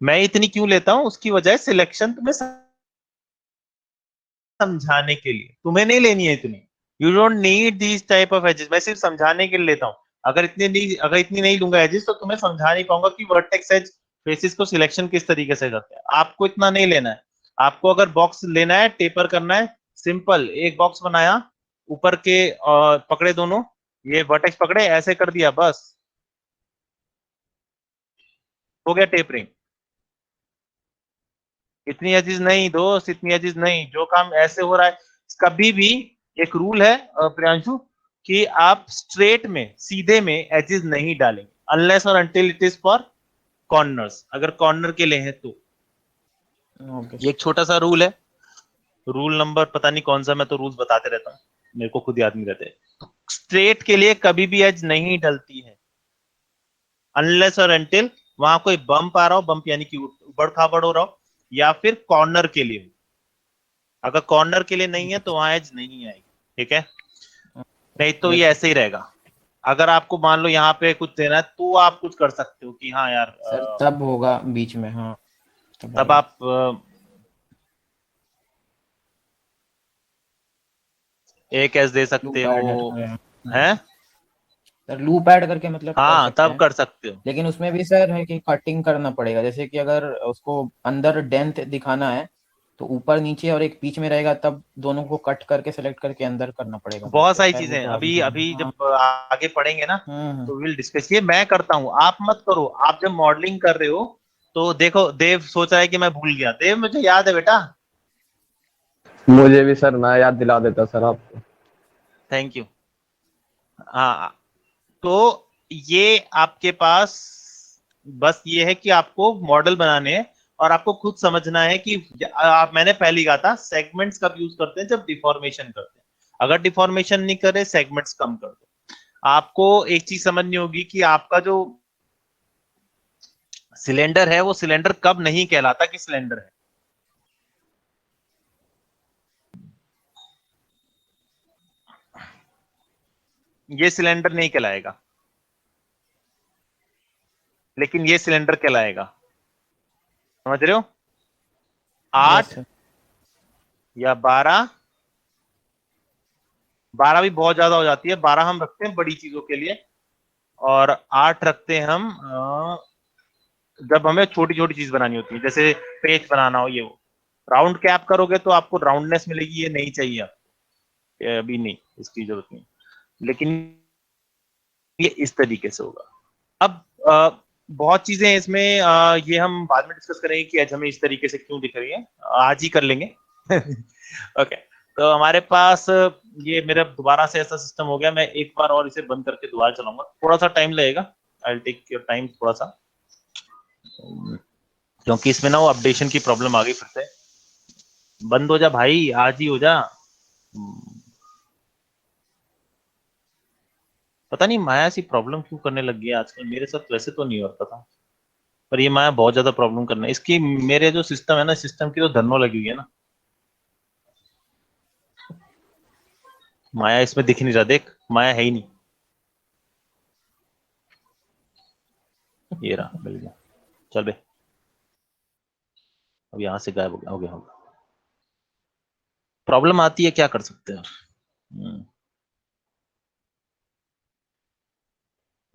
मैं इतनी क्यों लेता हूँ, उसकी वजह है सिलेक्शन तुम्हें समझाने के लिए, तुम्हें नहीं लेनी है इतनी। You don't need these type of edges, मैं सिर्फ समझाने के लिए लेता हूँ। अगर इतनी नहीं लूंगा एजेस, तो तुम्हें समझा नहीं पाऊंगा कि वर्टेक्स एज फेसिस को सिलेक्शन किस तरीके से करते हैं। आपको इतना नहीं लेना है। आपको अगर बॉक्स लेना है, टेपर करना है, सिंपल एक बॉक्स बनाया, ऊपर के पकड़े दोनों, ये वर्टेक्स पकड़े, ऐसे कर दिया, बस हो गया टेपरिंग। इतनी अजीज नहीं दोस्त, इतनी अजीज नहीं, जो काम ऐसे हो रहा है। कभी भी एक रूल है प्रियांशु, कि आप स्ट्रेट में सीधे में एजेस नहीं डालेंगे, अनलेस और until it is for corners, अगर कॉर्नर के लिए है तो। ओके ये सर। एक छोटा सा रूल है, रूल नंबर पता नहीं कौन सा, मैं तो रूल्स बताते रहता हूँ, मेरे को खुद याद नहीं रहते। स्ट्रेट के लिए कभी भी एज नहीं डलती है, अनलेस और अनटिल वहां कोई बम्प आ रहा हो, बम्प यानी कि उबड़ खाबड़ हो रहा हो, या फिर कॉर्नर के लिए। अगर कॉर्नर के लिए नहीं है तो वहां एज नहीं आएगी, ठीक है। नहीं तो ये यस सर। ऐसे ही रहेगा। अगर आपको मान लो यहाँ पे कुछ देना है, तो आप कुछ कर सकते हो कि हाँ यार, सर तब होगा बीच में, हाँ तब तब आएगा। आप एक एज दे सकते लूप हो, ऐड हैं। सर लूप ऐड करके मतलब कर हाँ सकते तब हैं। कर सकते हो। लेकिन उसमें भी सर है कि कटिंग करना पड़ेगा, जैसे कि अगर उसको अंदर डेंथ दिखाना है तो ऊपर नीचे और एक बीच में रहेगा, तब दोनों को कट करके सेलेक्ट करके अंदर करना पड़ेगा सर। बहुत तो सारी खैर चीजें वो हैं, तो आगे अभी जाएंगे, अभी हाँ। जब आगे पढ़ेंगे ना, हम्म। तो विल डिस्कस। ये मैं करता हूँ, आप मत करो। आप जब मॉडलिंग कर रहे हो, तो देखो, देव सोच रहा है कि मैं भूल गया। देव, मुझे याद है बेटा। मुझे भी सर ना याद दिला देता सर आपको। Thank you. हाँ, तो ये आपके पास बस ये है कि आपको मॉडल बनाने हैं, और आपको खुद समझना है कि मैंने पहले ही कहा था, सेगमेंट्स कब यूज करते हैं, जब डिफॉर्मेशन करते हैं। अगर डिफॉर्मेशन नहीं करे, सेगमेंट्स कम कर दो। आपको एक चीज समझनी होगी कि आपका जो सिलेंडर है, वो सिलेंडर कब नहीं कहलाता कि सिलेंडर है। ये सिलेंडर नहीं कहलाएगा, लेकिन ये सिलेंडर कहलाएगा। समझ रहे हो? Yes 8 sir. या 12, 12 भी बहुत ज्यादा हो जाती है, 12 हम रखते हैं बड़ी चीजों के लिए, और 8 रखते हैं हम जब हमें छोटी छोटी चीज बनानी होती है, जैसे पेज बनाना हो, ये वो। राउंड कैप करोगे तो आपको राउंडनेस मिलेगी, ये नहीं चाहिए आपको, ये अभी नहीं, इसकी जरूरत नहीं। लेकिन ये इस तरीके से होगा। अब बहुत चीजें हैं इसमें, ये हम बाद में डिस्कस करेंगे कि आज हमें इस तरीके से क्यों दिख रही है, आज ही कर लेंगे। ओके। तो हमारे पास ये मेरा दोबारा से ऐसा सिस्टम हो गया, मैं एक बार और इसे बंद करके दोबारा चलाऊंगा, थोड़ा सा टाइम लगेगा। आई टेक योर टाइम थोड़ा सा, क्योंकि इसमें ना वो अपडेशन की प्रॉब्लम आ गई फिर से। बंद हो जा भाई, आज ही हो जा। पता नहीं माया ऐसी प्रॉब्लम क्यों करने लग गई है आजकल, मेरे साथ वैसे तो नहीं होता था, पर ये माया बहुत ज्यादा प्रॉब्लम करना है इसकी। मेरे जो सिस्टम है ना, सिस्टम की तो धन्नो लगी हुई है ना। माया इसमें दिख नहीं रहा, देख, माया है ही नहीं। ये रहा, मिल गया। चल बे, अब यहाँ से गायब हो गया, होगा। प्रॉब्लम आती है, क्या कर सकते हैं।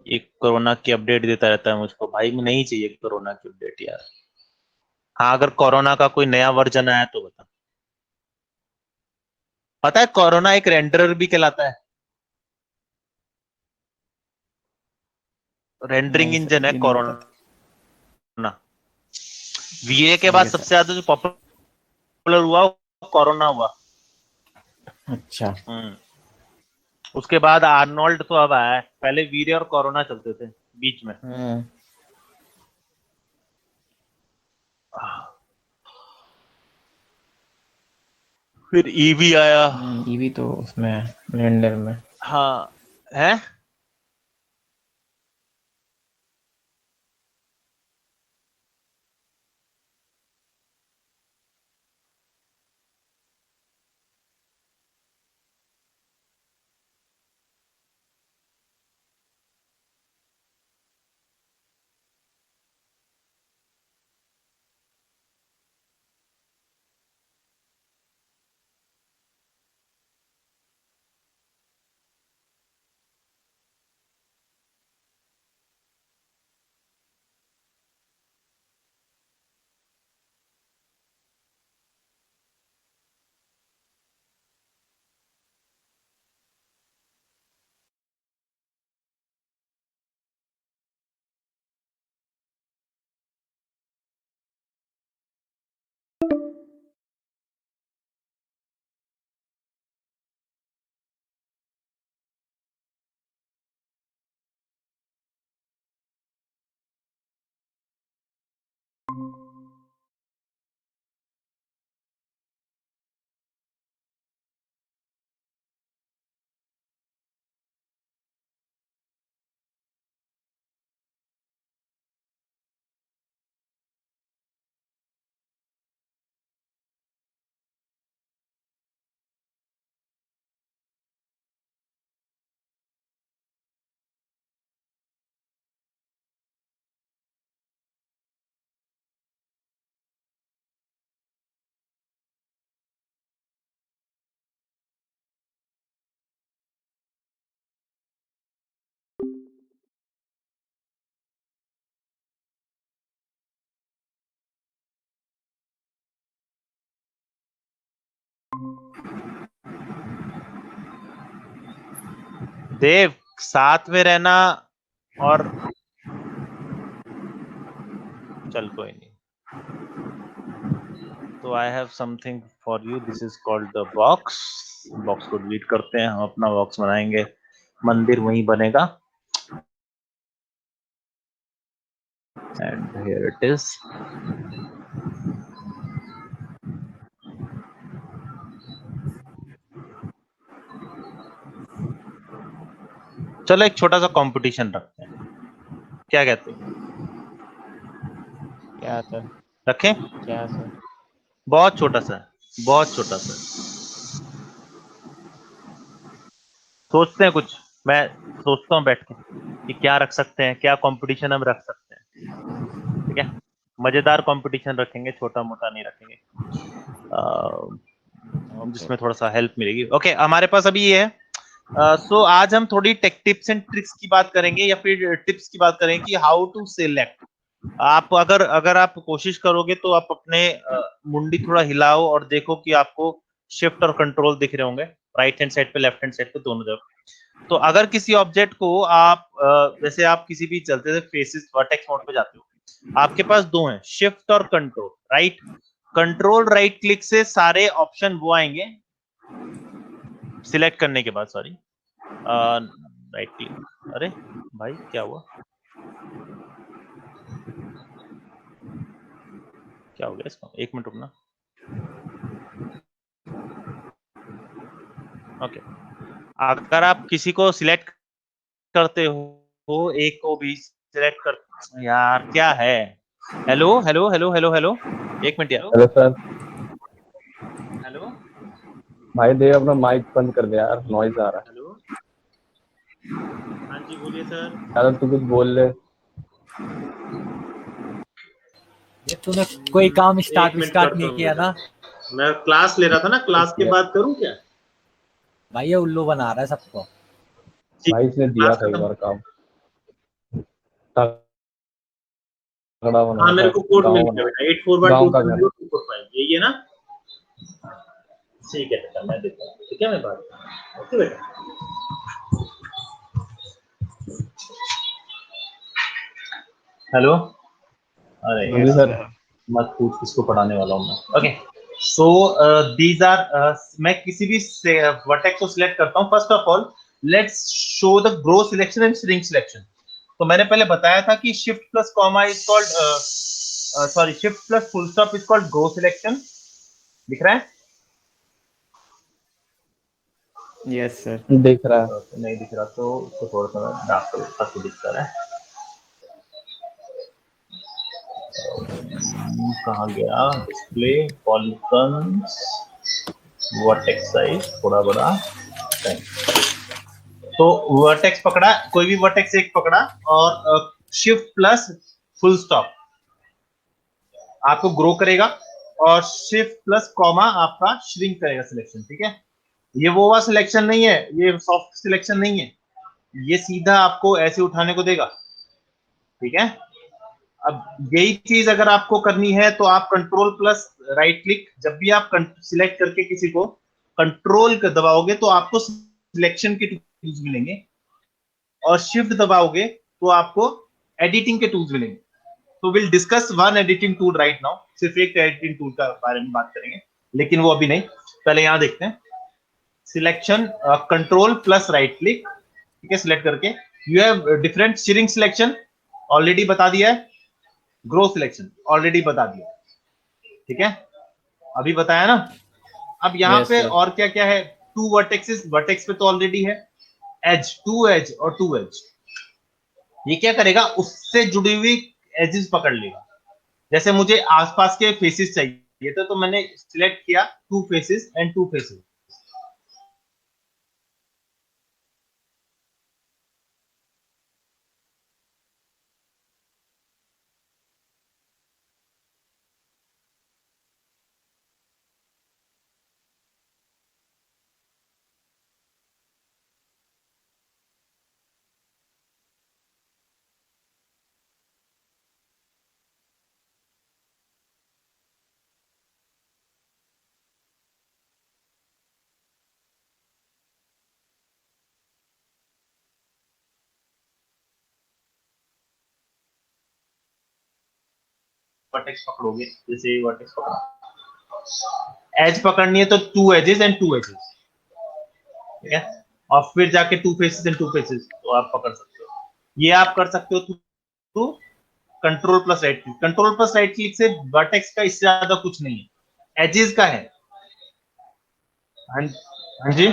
एक कोरोना की अपडेट देता रहता है मुझको, भाई मैं नहीं चाहिए कोरोना की अपडेट यार। हाँ, अगर कोरोना का कोई नया वर्जन आया तो बता। पता है कोरोना एक रेंडरर भी कहलाता है, रेंडरिंग नहीं इंजन सर, है ये नहीं पता कोरोना। था। वीए के सही बाद है सबसे सर। ज्यादा जो पॉपुलर हुआ, कोरोना हुआ। अच्छा। हम्म। उसके बाद आर्नोल्ड तो अब आया है, पहले वीरे और कोरोना चलते थे बीच में। हम्म। फिर ईवी आया। ईवी तो उसमें रेंडर में। हाँ, है। देव साथ में रहना और चल कोई नहीं। तो I have something for you, this is called the box. Box को डिलीट करते हैं, हम अपना बॉक्स बनाएंगे, मंदिर वहीं बनेगा। And here it is. चलो एक छोटा सा कंपटीशन रखते हैं, क्या कहते हो? क्या सर? रखें? क्या सर? बहुत छोटा सा, बहुत छोटा सा। सोचते हैं कुछ, मैं सोचता हूँ बैठ के कि क्या रख सकते हैं, क्या कंपटीशन हम रख सकते हैं। ठीक है, मजेदार कंपटीशन रखेंगे, छोटा मोटा नहीं रखेंगे, जिसमें थोड़ा सा हेल्प मिलेगी। ओके, हमारे पास अभी ये है। सो आज हम थोड़ी टेक टिप्स एंड ट्रिक्स की बात करेंगे, या फिर टिप्स की बात करेंगे कि हाउ टू सिलेक्ट। आप अगर अगर आप कोशिश करोगे तो आप अपने मुंडी थोड़ा हिलाओ और देखो कि आपको शिफ्ट और कंट्रोल दिख रहे होंगे, राइट हैंड साइड पे, लेफ्ट हैंड साइड पे, दोनों जगह। तो अगर किसी ऑब्जेक्ट को आप जैसे आप किसी भी चलते थे फेसिस वर्टेक्स मोड पे जाते हो, आपके पास दो हैं, शिफ्ट और control, right. Control right click से सारे ऑप्शन वो आएंगे सिलेक्ट करने के बाद, सॉरी, राइट क्लिक। अरे भाई क्या हुआ, क्या हो गया इसको, एक मिनट रुकना। ओके, अगर आप किसी को सिलेक्ट करते हो, एक को भी सिलेक्ट कर, यार क्या है, hello hello hello hello hello, एक मिनट यार, हेलो सर। हेलो भाई देव अपना माइक बंद कर दे यार, नॉइज आ रहा हेलो, हाँ जी बोलिए सर। है यार, तू कुछ बोल ले। ये तूने कोई काम एक मिनट स्टार्ट करता नहीं हूँ किया ना मैं क्लास ले रहा था ना, क्लास के बाद करूँ क्या? भाई? ये उल्लू बना रहा है सबको। ठीक भाई है, इसने दिया क्लास था एक खत्म। बार काम, तगड़ा हाँ बनाया मेरे था, को कोड मिल गाँव गया बना, बेटा, 841 गाँव 2 का घर। 0 2 4 5, यही है ना? ठीक है बेटा, मैं देता हूँ, ठीक है, मैं बात, ओके बेटा। हेलो, अरे हाँ जी सर। मत पूछ किसको पढ़ाने वाला हूँ मैं। ओके, सो दीज आर, मैं किसी भी वर्टेक्स को सिलेक्ट करता हूँ। First of all let's show the grow selection and shrink selection. तो मैंने पहले बताया था कि shift plus comma is called, sorry, shift plus full stop is called grow selection. दिख रहा है? Yes sir. दिख रहा है। नहीं दिख रहा तो उसको थोड़ा सा डार्क करो ताकि दिखता रहे। कहाँ गया डिस्प्ले, पॉलीगन्स, वर्टेक्स साइज थोड़ा बड़ा, तो वर्टेक्स पकड़ा, कोई भी वर्टेक्स एक पकड़ा, और शिफ्ट प्लस फुल स्टॉप आपको ग्रो करेगा, और शिफ्ट प्लस कॉमा आपका श्रिंक करेगा सिलेक्शन। ठीक है, ये वो वाला सिलेक्शन नहीं है, ये सॉफ्ट सिलेक्शन नहीं है, ये सीधा आपको ऐसे उठाने को देगा। ठीक है, अब यही चीज अगर आपको करनी है तो आप कंट्रोल प्लस राइट क्लिक, जब भी आप सिलेक्ट करके किसी को कंट्रोल दबाओगे तो आपको सिलेक्शन के टूल्स मिलेंगे, और शिफ्ट दबाओगे तो आपको एडिटिंग के टूल्स मिलेंगे। तो will discuss one editing tool right now, सिर्फ एक एडिटिंग टूल का बारे में बात करेंगे, लेकिन वो अभी नहीं, पहले यहां देखते हैं। Selection, control plus right click, ठीक है, सिलेक्ट करके you have different shrink selection, already बता दिया है, ग्रो सिलेक्शन ऑलरेडी बता दिया, ठीक है, अभी बताया ना। अब यहाँ यस पे सर। और क्या क्या है, टू वर्टेक्सेस, वर्टेक्स पे तो ऑलरेडी है, एज, टू एज और टू एज, ये क्या करेगा, उससे जुड़ी हुई एजेस पकड़ लेगा। जैसे मुझे आसपास के फेसेस चाहिए थे, तो मैंने सिलेक्ट किया two faces and two faces, vertex पकड़ोगे, जैसे वर्टेक्स पकड़ा, एज पकड़नी है तो 2 एजेस एंड 2 एजेस, ठीक है, और फिर जाके 2 फेसेस एंड 2 फेसेस, तो आप पकड़ सकते हो। ये आप कर सकते हो through control plus right click. Control plus right click से वर्टेक्स का इससे ज्यादा कुछ नहीं है, एजेस का है। हाँ जी,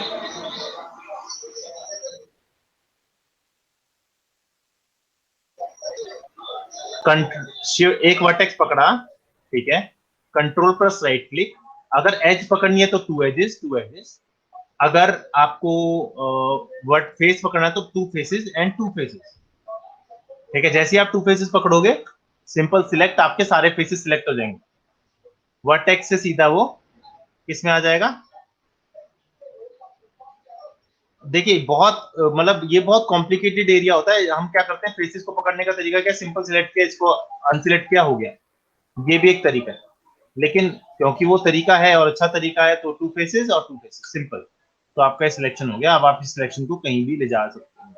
एक वर्टेक्स पकड़ा, ठीक है, कंट्रोल प्लस राइट क्लिक, अगर एज पकड़नी है तो 2 एजेस 2 एजेस, अगर आपको वर्ड फेस पकड़ना है तो 2 फेसेस एंड 2 फेसेस, ठीक है। जैसे ही आप 2 फेसेस पकड़ोगे, सिंपल सिलेक्ट, आपके सारे फेसेस सिलेक्ट हो जाएंगे। वर्टेक्स से सीधा वो किसमें आ जाएगा। देखिए बहुत मतलब ये बहुत कॉम्प्लिकेटेड एरिया होता है। हम क्या करते हैं, फेसेस को पकड़ने का तरीका क्या, सिंपल सिलेक्ट किया, इसको अनसिलेक्ट किया, हो गया। ये भी एक तरीका है, लेकिन क्योंकि वो तरीका है और अच्छा तरीका है, तो 2 फेसेस और 2 फेसेस, सिंपल, तो आपका सिलेक्शन हो गया। अब आप इस सिलेक्शन को कहीं भी ले जा सकते हो,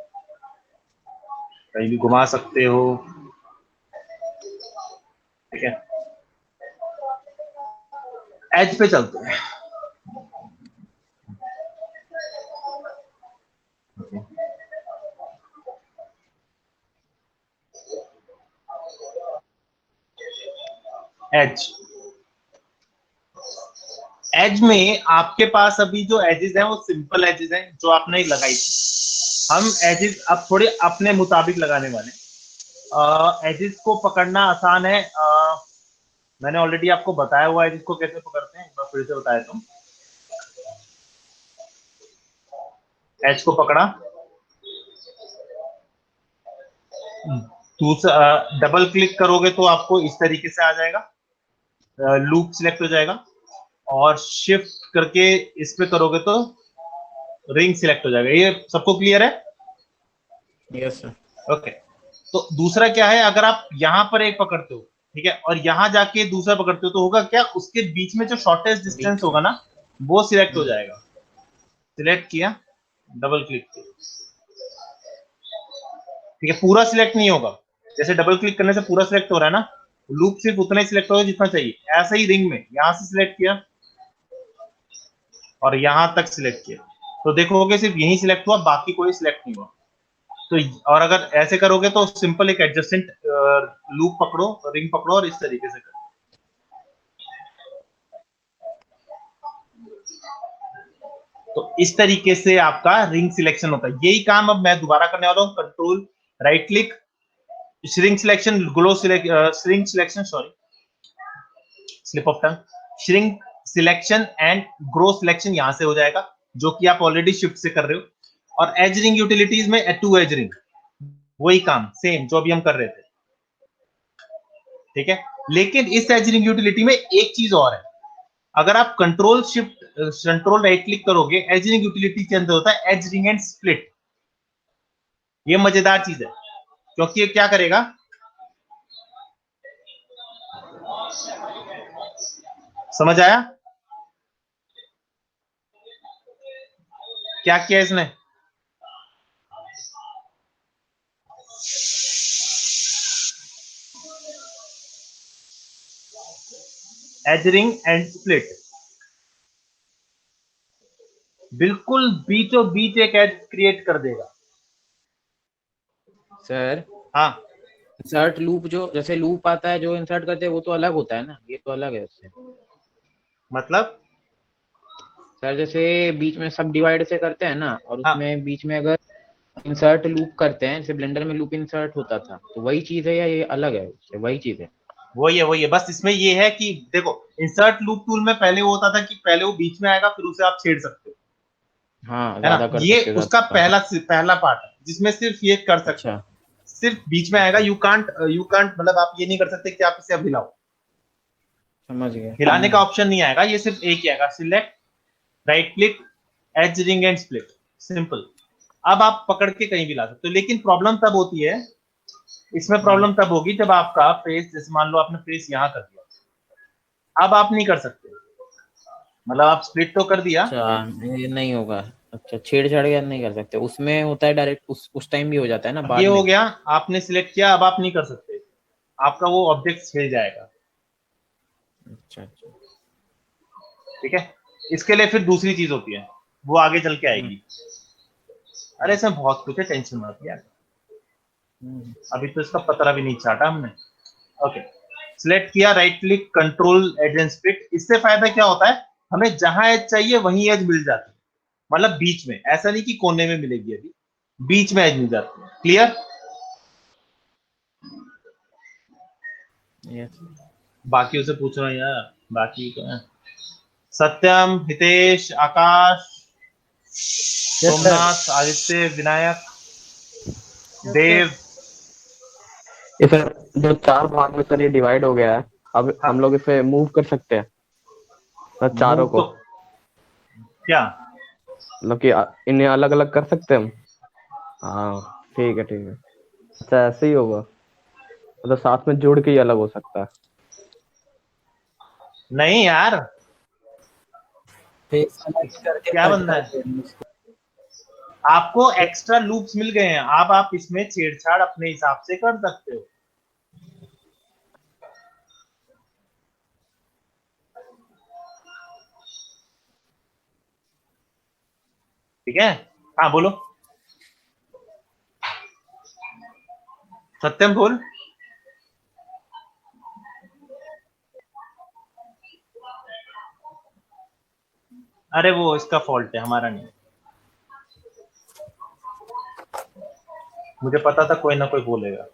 कहीं भी घुमा सकते हो, ठीक है। एज पे चलते हैं। एज, एज में आपके पास अभी जो एजेस हैं वो सिंपल एजेस हैं जो आपने लगाई थी। हम एजेस अब थोड़े अपने मुताबिक लगाने वाले। एजेस को पकड़ना आसान है। मैंने ऑलरेडी आपको बताया हुआ है जिसको कैसे पकड़ते हैं, एक बार फिर से बताया तुम। एज को पकड़ा, दूसरा डबल क्लिक करोगे तो आपको इस तरीके से आ जाएगा, लूप सिलेक्ट हो जाएगा, और शिफ्ट करके इस पे करोगे तो रिंग सिलेक्ट हो जाएगा। ये सबको क्लियर है? Yes sir. ओके। तो दूसरा क्या है, अगर आप यहां पर एक पकड़ते हो, ठीक है, और यहां जाके दूसरा पकड़ते हो, तो होगा क्या, उसके बीच में जो शॉर्टेस्ट डिस्टेंस होगा ना, वो सिलेक्ट हो जाएगा। सिलेक्ट किया, डबल क्लिक किया, ठीक है, पूरा सिलेक्ट नहीं होगा। जैसे डबल क्लिक करने से पूरा सिलेक्ट हो रहा है ना, लूप सिर्फ उतना ही सिलेक्ट होगा जितना चाहिए। ऐसा ही रिंग में यहां से सिलेक्ट किया और यहां तक सिलेक्ट किया, तो देखोगे सिर्फ यही सिलेक्ट हुआ, बाकी कोई सिलेक्ट नहीं हुआ। तो और अगर ऐसे करोगे तो सिंपल एक एडजस्टेंट लूप पकड़ो, रिंग पकड़ो और इस तरीके से करो। तो इस तरीके से आपका रिंग सिलेक्शन होता है। यही काम अब मैं दोबारा करने वाला हूं। Control right click, shrink selection, glow shrink selection, sorry, slip of tongue, shrink selection and grow selection यहां से हो जाएगा, जो कि आप ऑलरेडी शिफ्ट से कर रहे हो। और एज रिंग यूटिलिटीज में 2 एज रिंग, वही काम सेम जो अभी हम कर रहे थे, ठीक है। लेकिन इस एज रिंग यूटिलिटी में एक चीज और है, अगर आप control shift control right click करोगे, एज रिंग यूटिलिटी के अंदर होता है एज रिंग एंड स्प्लिट। ये मजेदार चीज है, क्योंकि ये क्या करेगा, समझ आया क्या किया इसने? एज रिंग एंड स्प्लिट, बिल्कुल बीचों बीच एक एज क्रिएट कर देगा। सर हाँ, इंसर्ट लूप, जो जैसे लूप आता है जो इंसर्ट करते हैं वो तो अलग होता है ना, ये तो अलग है उससे। मतलब सर जैसे बीच में सब डिवाइड से करते हैं ना, और हाँ, उसमें बीच में अगर इंसर्ट लूप करते हैं, जैसे ब्लेंडर में लूप इंसर्ट होता था, तो वही चीज है या ये अलग है उससे? वही चीज है। वही है। बस इसमें ये है कि देखो, इंसर्ट लूप टूल में पहले वो होता था कि पहले वो बीच में आएगा, फिर उसे आप छेड़ सकते हो, हाँ, है ना। ज्यादा कर ये सकते, उसका ज्यादा। पहला पार्ट है जिसमें सिर्फ ये कर सकते हो, अच्छा सिर्फ बीच में आएगा। यू कांट मतलब आप ये नहीं कर सकते कि आप इसे अब हिलाओ, समझ गया। हिलाने का ऑप्शन नहीं आएगा, ये सिर्फ एक ही आएगा, select, right click, edge ring and split, simple. अब आप पकड़ के कहीं भी ला सकते हो, लेकिन प्रॉब्लम तब होती है, इसमें प्रॉब्लम तब होगी जब आपका फेस, जैसे मान लो आपने फेस यहां कर दिया, अब आप नहीं कर सकते, मतलब आप स्प्लिट तो कर दिया। अच्छा, ये नहीं होगा। अच्छा, छेड़छाड़ या नहीं कर सकते, उसमें होता है डायरेक्ट, उस टाइम भी हो जाता है ना, ये बाद हो में भी। गया, आपने सिलेक्ट किया, अब आप नहीं कर सकते, आपका वो ऑब्जेक्ट छिल जाएगा। अच्छा अच्छा। ठीक है, इसके लिए फिर दूसरी चीज होती है, वो आगे चल के आएगी। अरे इसमें बहुत कुछ है, टेंशन मत यार, अभी तो इसका पतरा भी नहीं चाटा हमने। ओके, सिलेक्ट किया, right click, control edge and split. इससे फायदा क्या होता है, हमें जहां एज चाहिए वहीं एज मिल जाती है, मतलब बीच में, ऐसा नहीं कि कोने में मिलेगी, अभी बीच में एज मिल जाती है। क्लियर? यस। बाकी उसे पूछ रहा हूँ यार, बाकी तो है। सत्यम, हितेश, आकाश, सोमनाथ, आदित्य, विनायक, देव। ये सर जो 4 भाग में सर ये डिवाइड हो गया है, अब हाँ, हम लोग इसे मूव कर सकते हैं सर, चारों मूव को, तो क्या? मतलब कि इन्हें अलग अलग कर सकते हैं हम। हाँ ठीक है ठीक है। अच्छा ऐसे ही होगा, मतलब साथ में जोड़ के ही अलग हो सकता है। नहीं यार, फेस सेलेक्ट करके क्या कट बनना कर है, देना उसको। आपको एक्स्ट्रा लूप्स मिल गए हैं, आप इसमें छेड़छाड़ अपने हिसाब से कर सकते हो। ठीक है, हाँ बोलो, सत्यम बोल। अरे वो इसका फॉल्ट है, हमारा नहीं। मुझे पता था कोई ना कोई बोलेगा।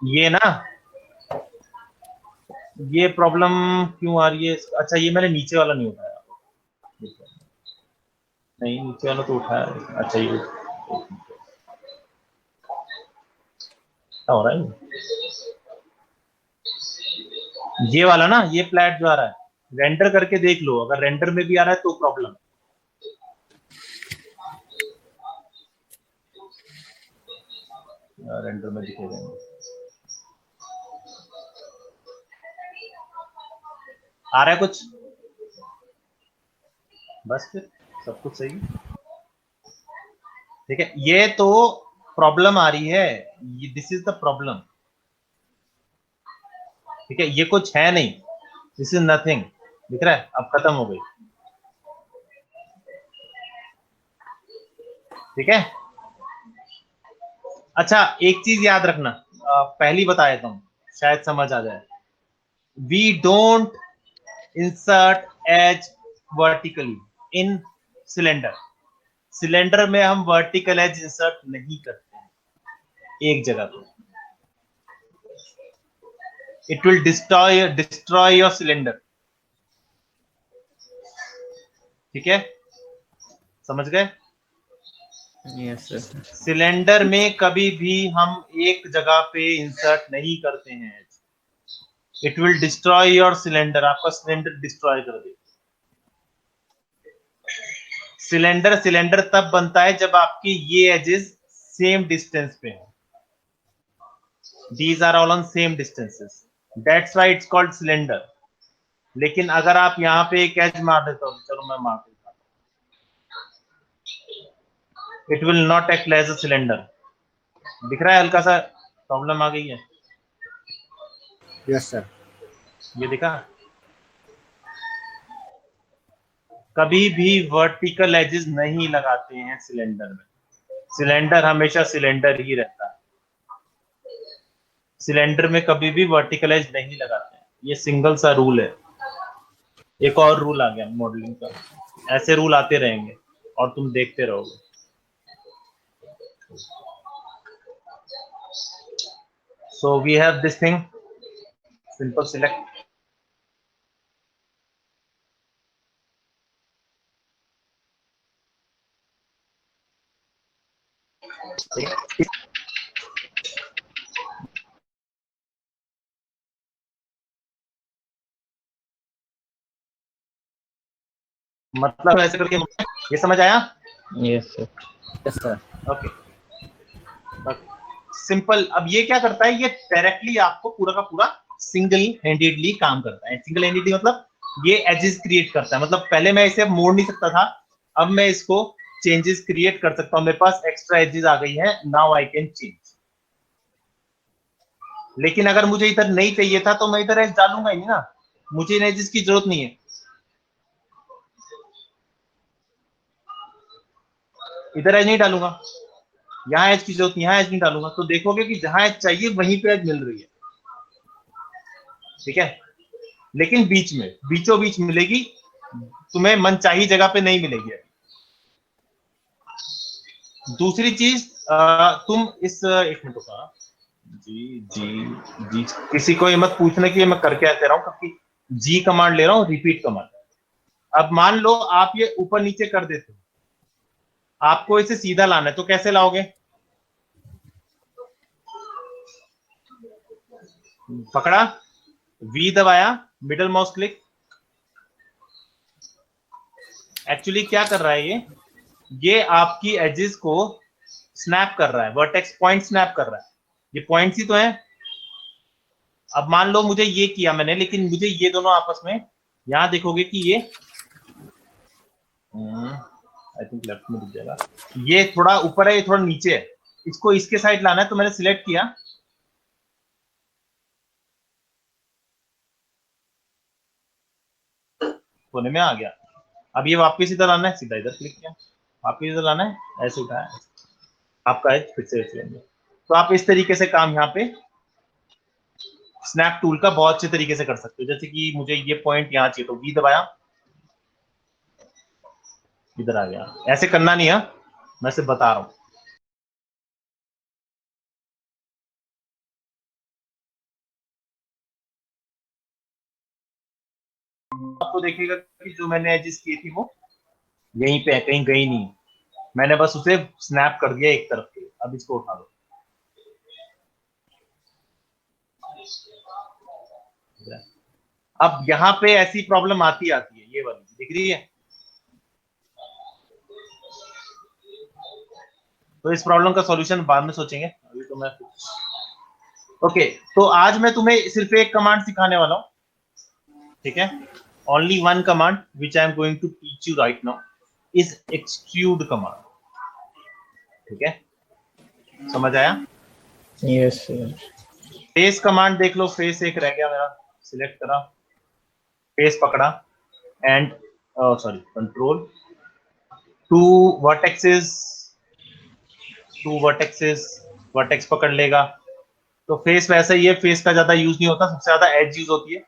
ये ना, ये प्रॉब्लम क्यों आ रही है? अच्छा, ये मैंने नीचे वाला नहीं उठाया, नहीं नीचे वाला तो उठाया। अच्छा ये क्या हो रहा है, ये वाला ना, ये फ्लैट जो आ रहा है, रेंडर करके देख लो, अगर रेंडर में भी आ रहा है तो प्रॉब्लम। रेंडर में दिखेगा, आ रहा है कुछ, बस फिर सब कुछ सही। ठीक है, ये तो प्रॉब्लम आ रही है, दिस इज द प्रॉब्लम। ठीक है, ये कुछ है नहीं, दिस इज नथिंग, दिख रहा है, अब खत्म हो गई। ठीक है, अच्छा एक चीज याद रखना, पहली बता देता हूं, शायद समझ आ जाए। We don't insert edge vertically in cylinder. Cylinder में हम वर्टिकल एज इंसर्ट नहीं करते हैं एक जगह पे, it will destroy your cylinder. ठीक है, समझ गए? Yes sir. सिलेंडर में कभी भी हम एक जगह पे इंसर्ट नहीं करते हैं, it will destroy your cylinder, आपका सिलेंडर डिस्ट्रॉय कर देगा। सिलेंडर सिलेंडर तब बनता है जब आपकी ये एजेस सेम डिस्टेंस पे हो, these are all on same distances, that's why it's called cylinder. लेकिन अगर आप यहाँ पे एक एज मार देते हो, चलो मैं मार देता हूँ, it will not act as a cylinder. दिख रहा है, हल्का सा प्रॉब्लम आ गई है। Yes sir. ये दिखा, कभी भी वर्टिकल एजेस नहीं लगाते हैं सिलेंडर में, सिलेंडर हमेशा सिलेंडर ही रहता है, सिलेंडर में कभी भी वर्टिकल एज नहीं लगाते हैं, ये सिंगल सा रूल है। एक और रूल आ गया मॉडलिंग का, ऐसे रूल आते रहेंगे और तुम देखते रहोगे। So we have this thing, simple select. मतलब ऐसे करके, ये समझ आया? Yes sir. Yes sir. Okay, simple. अब ये क्या करता है, ये डायरेक्टली आपको पूरा का पूरा सिंगल हैंडेडली काम करता है। सिंगल हैंडेडली मतलब ये एजेस क्रिएट करता है, मतलब पहले मैं इसे मोड़ नहीं सकता था, अब मैं इसको चेंजेस क्रिएट कर सकता हूं, मेरे पास एक्स्ट्रा एजेस आ गई है, नाउ आई कैन चेंज। लेकिन अगर मुझे इधर नहीं चाहिए था तो मैं इधर एज डालूंगा ही नहीं ना, मुझे इन एजेस की जरूरत नहीं है। इधर एज नहीं डालूंगा, यहाँ एज की जरूरत नहीं, यहाँ एज नहीं डालूंगा, तो देखोगे कि जहां एज चाहिए वहीं पे एज मिल रही है। ठीक है, लेकिन बीच में, बीचों बीच मिलेगी, तुम्हें मनचाही जगह पे नहीं मिलेगी। दूसरी चीज, तुम इस, एक मिनट का, जी जी जी, किसी को ये मत पूछना कि ये मैं करके आते रहा हूँ, क्योंकि जी कमांड ले रहा हूँ, रिपीट कमांड। अब मान लो आप ये ऊपर नीचे कर देते हो, आपको इसे सीधा लाना है, तो कैसे लाओगे? पकड़ा, वी दबाया, मिडल माउस क्लिक। एक्चुअली क्या कर रहा है ये आपकी एजेस को स्नैप कर रहा है, वर्टेक्स पॉइंट स्नैप कर रहा है, ये पॉइंट्स ही तो है। अब मान लो मुझे ये किया मैंने, लेकिन मुझे ये दोनों आपस में, यहां देखोगे कि ये आई थिंक लेफ्ट में दिख जाएगा, ये थोड़ा ऊपर है, ये थोड़ा नीचे है, इसको इसके साइड लाना है, तो मैंने सिलेक्ट किया, कोने में आ गया। अब ये वापस इधर आना है, सीधा इधर क्लिक किया, वापस इधर लाना है, ऐसे उठाया, आपका एज फिर से लेंगे। तो आप इस तरीके से काम यहाँ पे स्नैप टूल का बहुत अच्छे तरीके से कर सकते हो। जैसे कि मुझे ये पॉइंट यहाँ चाहिए, तो वी दबाया, इधर आ गया। ऐसे करना नहीं है, मैं सिर्फ बता रहा हूं। आपको देखिएगा कि जो मैंने एजेस की थी वो यहीं पे है, कहीं गई नहीं, मैंने बस उसे स्नैप कर दिया एक तरफ के। अब इसको उठा दो, अब यहाँ पे ऐसी प्रॉब्लम आती है, ये वाली दिख रही है, तो इस प्रॉब्लम का सॉल्यूशन बाद में सोचेंगे, अभी तो मैं ओके। तो आज मैं तुम्हें सिर्फ एक कमांड सिखाने वाला हूं, ठीक है? Only one command which I am going to teach you right now is extrude command. ठीक है, समझ आया? Yes sir. फेस कमांड देख लो, फेस एक रह गया मेरा, सिलेक्ट करा, फेस पकड़ा, and sorry control two vertexes, vertex पकड़ लेगा। तो फेस वैसा ही है, फेस का ज्यादा यूज नहीं होता, सबसे ज्यादा एज यूज होती है।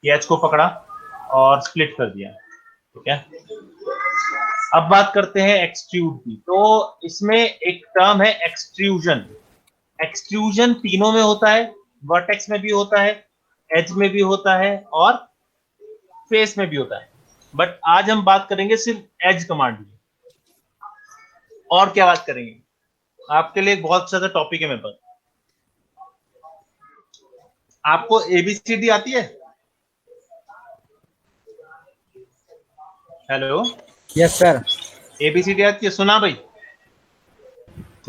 ये एज को पकड़ा और स्प्लिट कर दिया। ठीक है, अब बात करते हैं एक्सट्रूड की। तो इसमें एक टर्म है एक्सट्रूजन। एक्सट्रूजन तीनों में होता है, वर्टेक्स में भी होता है, एज में भी होता है, और फेस में भी होता है। बट आज हम बात करेंगे सिर्फ एज कमांड में। और क्या बात करेंगे, आपके लिए एक बहुत अच्छा सा टॉपिक है मेरे पास। आपको एबीसीडी आती है? Hello, yes sir. एबीसीडी आती है? सुना भाई।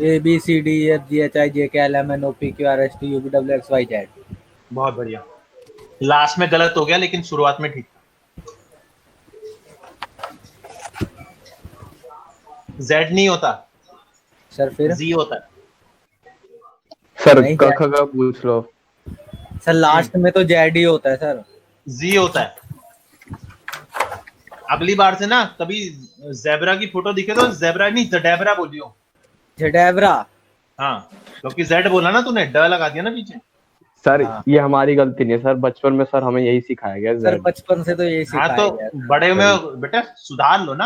ABCDEFGHIJKLMNOPQRSTUVWXYZ। बहुत बढ़िया, लास्ट में गलत हो गया लेकिन शुरुआत में ठीक था। जेड नहीं होता सर फिर जी होता है। सर नहीं, क ख ग पूछ लो। सर लास्ट में तो जेड ही होता है सर। जी होता है। अगली बार से ना कभी जेब्रा की फोटो दिखे तो जेब्रा नहीं जडेब्रा बोलियो। जडेब्रा। हाँ, क्योंकि जेड बोला ना तूने, ड लगा दिया ना पीछे। सर हाँ। ये हमारी गलती नहीं है सर, बचपन में सर हमें यही सिखाया गया सर Z। बचपन से तो यही हाँ, सिखाया तो गया था। बड़े में बेटा सुधार लो ना।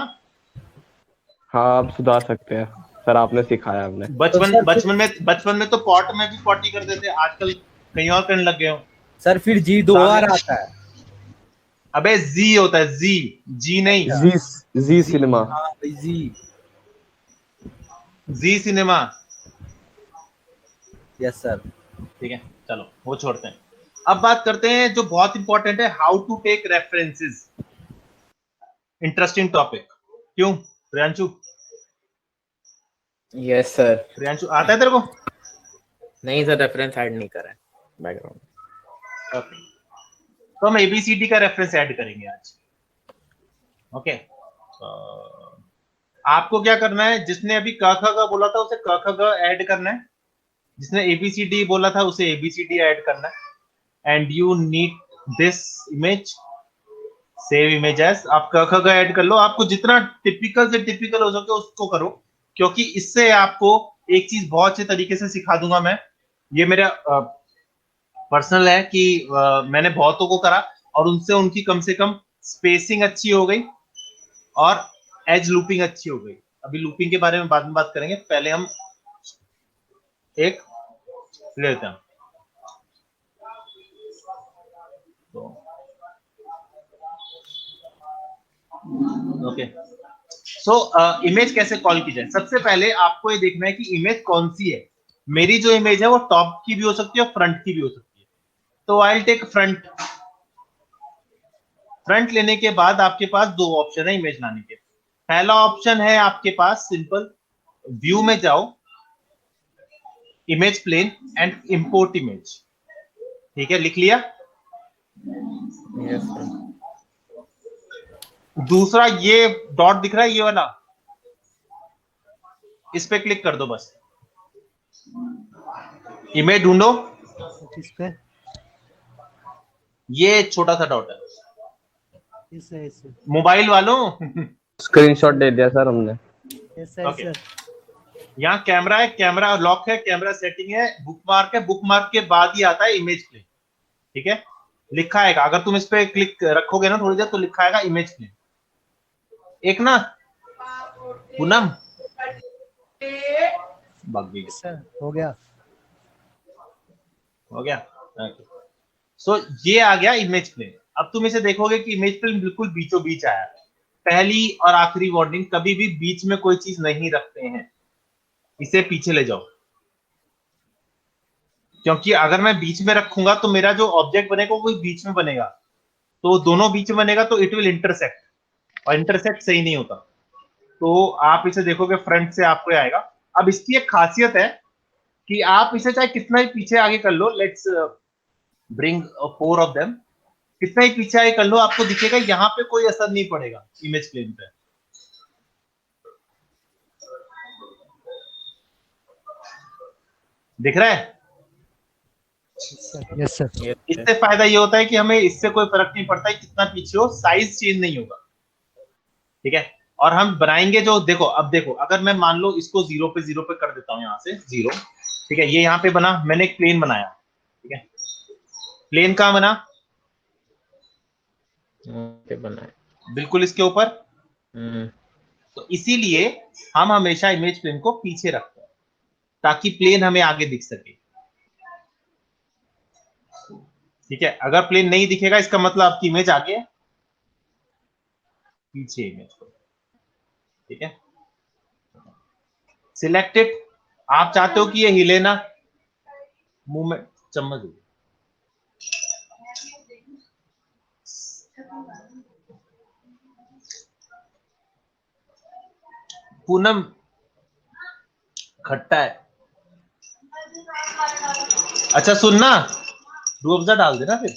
हाँ आप सुधार सकते हैं सर, आपने सिखाया हमने। बचपन में तो पॉट में भी पॉटी कर देते, आजकल कहीं और करने लग गए हो। सर फिर जी दो बार आता है। अबे जी होता है, जी नहीं, जी सिनेमा। हाँ भाई जी। जी सिनेमा। Yes sir. ठीक है, चलो वो छोड़ते हैं। अब बात करते हैं जो बहुत इंपॉर्टेंट है, how to take references. Interesting topic, क्यों प्रियांशु? Yes sir. प्रियांशु आता है तेरे को? नहीं सर, रेफरेंस ऐड नहीं करा है बैकग्राउंड। ओके, तो हम एबीसीडी का रेफरेंस ऐड करेंगे आज। ओके, आपको क्या करना है, जिसने अभी क ख ग बोला था उसे क ख ग ऐड करना है। जिसने ABCD बोला था उसे ABCD ऐड करना है। And you need this image, save image as, आप क ख ग ऐड कर लो, आपको जितना टिपिकल से टिपिकल हो सके उसको करो, क्योंकि इससे आपको एक चीज बहुत अच्छे तरीके से सिखा दूंगा मैं। ये मेरा पर्सनल है कि मैंने बहुतों को करा और उनसे उनकी कम से कम स्पेसिंग अच्छी हो गई और एज लूपिंग अच्छी हो गई। अभी लूपिंग के बारे में बाद में बात करेंगे, पहले हम एक लेते हैं। तो ओके, सो इमेज कैसे कॉल की जाए। सबसे पहले आपको ये देखना है कि इमेज कौन सी है। मेरी जो इमेज है वो टॉप की भी हो सकती है और फ्रंट की भी हो सकती है। तो I will take front. Front लेने के बाद आपके पास दो ऑप्शन है इमेज लाने के। पहला ऑप्शन है आपके पास सिंपल, व्यू में जाओ, image plane and import image. ठीक है, लिख लिया। Yes sir. दूसरा ये डॉट दिख रहा है, ये वाला, इस पे क्लिक कर दो बस। इमेज ढूंढो, किस पे? ये छोटा सा डॉट है। इसे मोबाइल वालों स्क्रीनशॉट दे दिया सर हमने। ऐसे ओके, यहाँ कैमरा है, कैमरा लॉक है, कैमरा सेटिंग है, बुकमार्क है, बुकमार्क के बाद ही आता है इमेज प्लेन। ठीक है, लिखा आएगा, अगर तुम इस पे क्लिक रखोगे ना थोड़ी देर तो लिखा आएगा इमेज प्लेन। एक ना पूनम भाग गई। सर हो गया। हो गया। सो ये आ गया इमेज प्लेन। अब तुम इसे देखोगे कि इमेज प्लेन बिल्कुल बीचों बीच आया। पहली और आखिरी वार्निंग, कभी भी बीच में कोई चीज नहीं रखते हैं, इसे पीछे ले जाओ, क्योंकि अगर मैं बीच में रखूंगा तो मेरा जो ऑब्जेक्ट बनेगा वो बीच में बनेगा, तो दोनों बीच में बनेगा तो इट विल इंटरसेक्ट, और इंटरसेक्ट सही नहीं होता। तो आप इसे देखोगे फ्रंट से आपको आएगा। अब इसकी एक खासियत है कि आप इसे चाहे कितना ही पीछे आगे कर लो, लेट्स ब्रिंग 4 ऑफ देम, कितना ही पीछे आगे कर लो आपको दिखेगा यहाँ पे कोई असर नहीं पड़ेगा इमेज प्लेन पे। दिख रहा है? Yes sir. इससे फायदा ये होता है कि हमें इससे कोई फर्क नहीं पड़ता है कितना पीछे हो, साइज चेंज नहीं होगा। ठीक है, और हम बनाएंगे जो, देखो अब देखो, अगर मैं मान लो इसको 0 पे 0 पे कर देता हूं, यहां से 0, ठीक है, ये यहाँ पे बना, मैंने एक प्लेन बनाया। ठीक है, प्लेन कहां बना? बना है बिल्कुल इसके ऊपर। हम्म, तो इसीलिए हम हमेशा इमेज प्लेन को पीछे रखते हैं ताकि प्लेन हमें आगे दिख सके। ठीक है, अगर प्लेन नहीं दिखेगा इसका मतलब आपकी इमेज आगे है, पीछे इमेज को। ठीक है, सिलेक्टेड, आप चाहते हो कि ये हिले ना, मूवमेंट, चम्मच दो। पूनम खट्टा है। अच्छा सुनना, रूह अफ़ज़ा डाल देना फिर।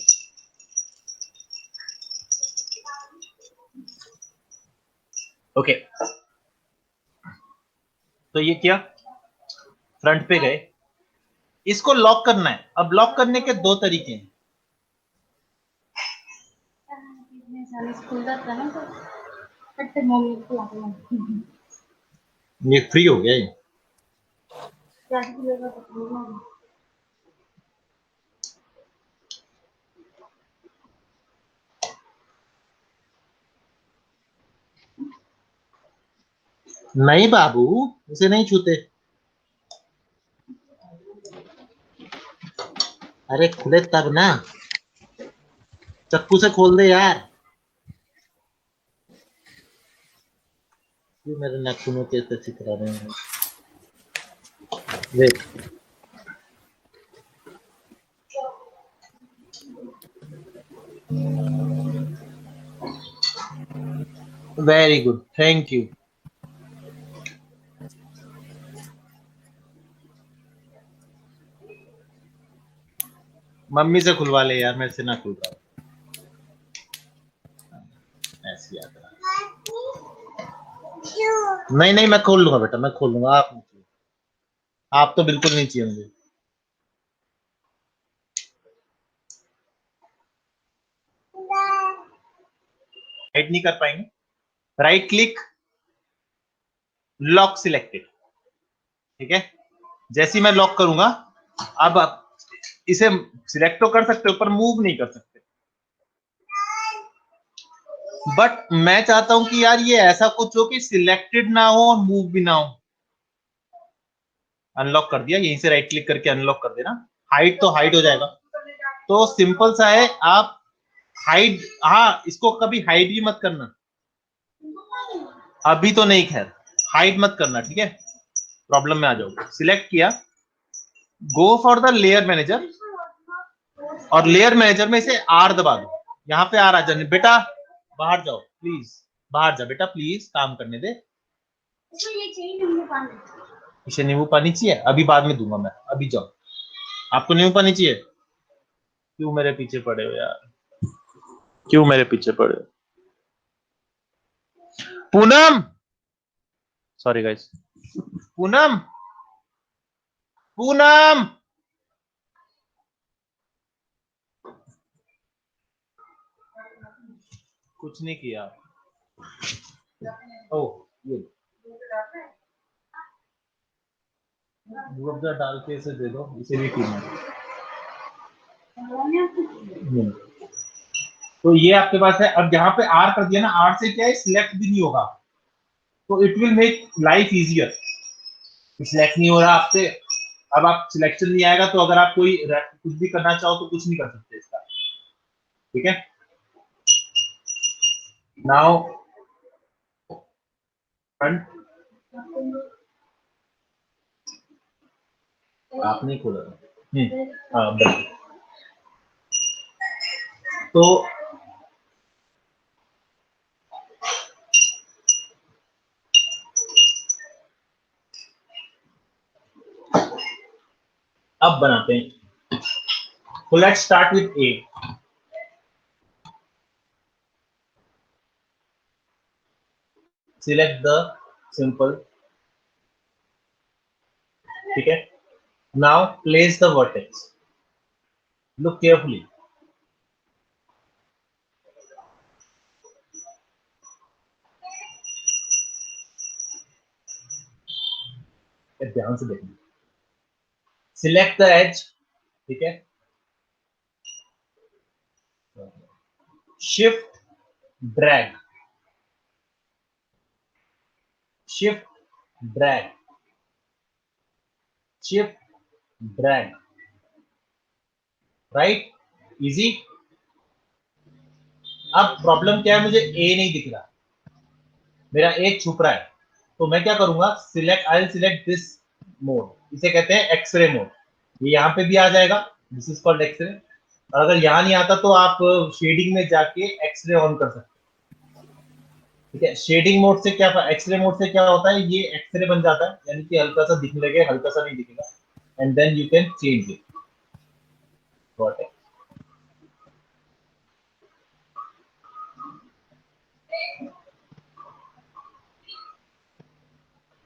ओके, तो ये किया, फ्रंट पे गए, इसको लॉक करना है। अब लॉक करने के दो तरीके हैं। ये फ्री हो गया ये। नहीं बाबू, उसे नहीं छूते। अरे खुले तब ना, चक्कू से खोल दे यार। ये मेरे नाखूनों के ऐसे चिकरा रहे हैं। देख, very good, thank you. Mummy से खुलवा ले यार, मेरे से ना खुल रहा। ऐसी याद है। नहीं नहीं, मैं खोल लूंगा बेटा, मैं खोल लूंगा, आप तो बिल्कुल नहीं चाहिए मुझे। हाइड नहीं कर पाएंगे। राइट क्लिक, लॉक सिलेक्टेड, ठीक है। जैसे ही मैं लॉक करूंगा, अब आप इसे सिलेक्ट तो कर सकते हो पर मूव नहीं कर सकते। बट मैं चाहता हूं कि यार ये ऐसा कुछ हो कि सिलेक्टेड ना हो और मूव भी ना हो। अनलॉक कर दिया, यहीं से राइट क्लिक करके अनलॉक कर देना। हाइड तो हाइड हो जाएगा। तो सिंपल सा है, आप हाइड, हाँ इसको कभी हाइड भी मत करना, अभी तो नहीं, खैर हाइड मत करना, ठीक है, प्रॉब्लम में आ जाओगे। सिलेक्ट किया, go for the layer manager, और लेयर मैनेजर में इसे आर दबा दो। यहाँ पे आर आ जाने, बेटा बाहर जाओ प्लीज, बाहर जा बेटा प्लीज, काम करने दे। इसे नींबू पानी चाहिए, अभी बाद में दूंगा मैं, अभी जाओ। आपको नींबू पानी चाहिए? क्यों मेरे पीछे पड़े हो यार, क्यों मेरे पीछे पड़े हो? पूनम, सॉरी गाइस, पूनम, पूनम, कुछ नहीं किया। ओ ये रूअफ़ज़ा डाल के इसे दे दो, इसे भी पीना है। तो ये आपके पास है। अब यहाँ पे आर कर दिया ना, आर से क्या है, सिलेक्ट भी नहीं होगा, तो it will make life easier. Select नहीं हो रहा आपसे, अब आप सिलेक्शन नहीं आएगा, तो अगर आप कोई कुछ भी करना चाहो तो कुछ नहीं कर सकते इसका, ठीक है। नाउ फ्रंट, आप नहीं खोला। हाँ, तो अब बनाते हैं। So let's start with A. Select the simple, ठीक है। Now place the vertex. Look carefully. ध्यान से देखना। Select the edge, ठीक है। Shift, drag, shift, drag, shift, drag, right? Easy. अब प्रॉब्लम क्या है, मुझे A नहीं दिख रहा, मेरा A छुप रहा है, तो मैं क्या करूंगा, select, I will select this mode, इसे कहते हैं एक्सरे मोड। ये यहाँ पे भी आ जाएगा, दिस इज कॉल्ड एक्सरे। और अगर यहाँ नहीं आता तो आप शेडिंग में जाके एक्सरे ऑन कर सकते हैं, ठीक है। शेडिंग मोड से क्या, एक्सरे मोड से क्या होता है, ये एक्सरे बन जाता है, यानी कि हल्का सा दिखने लगे, हल्का सा नहीं दिखेगा, and then you can change it. Got it.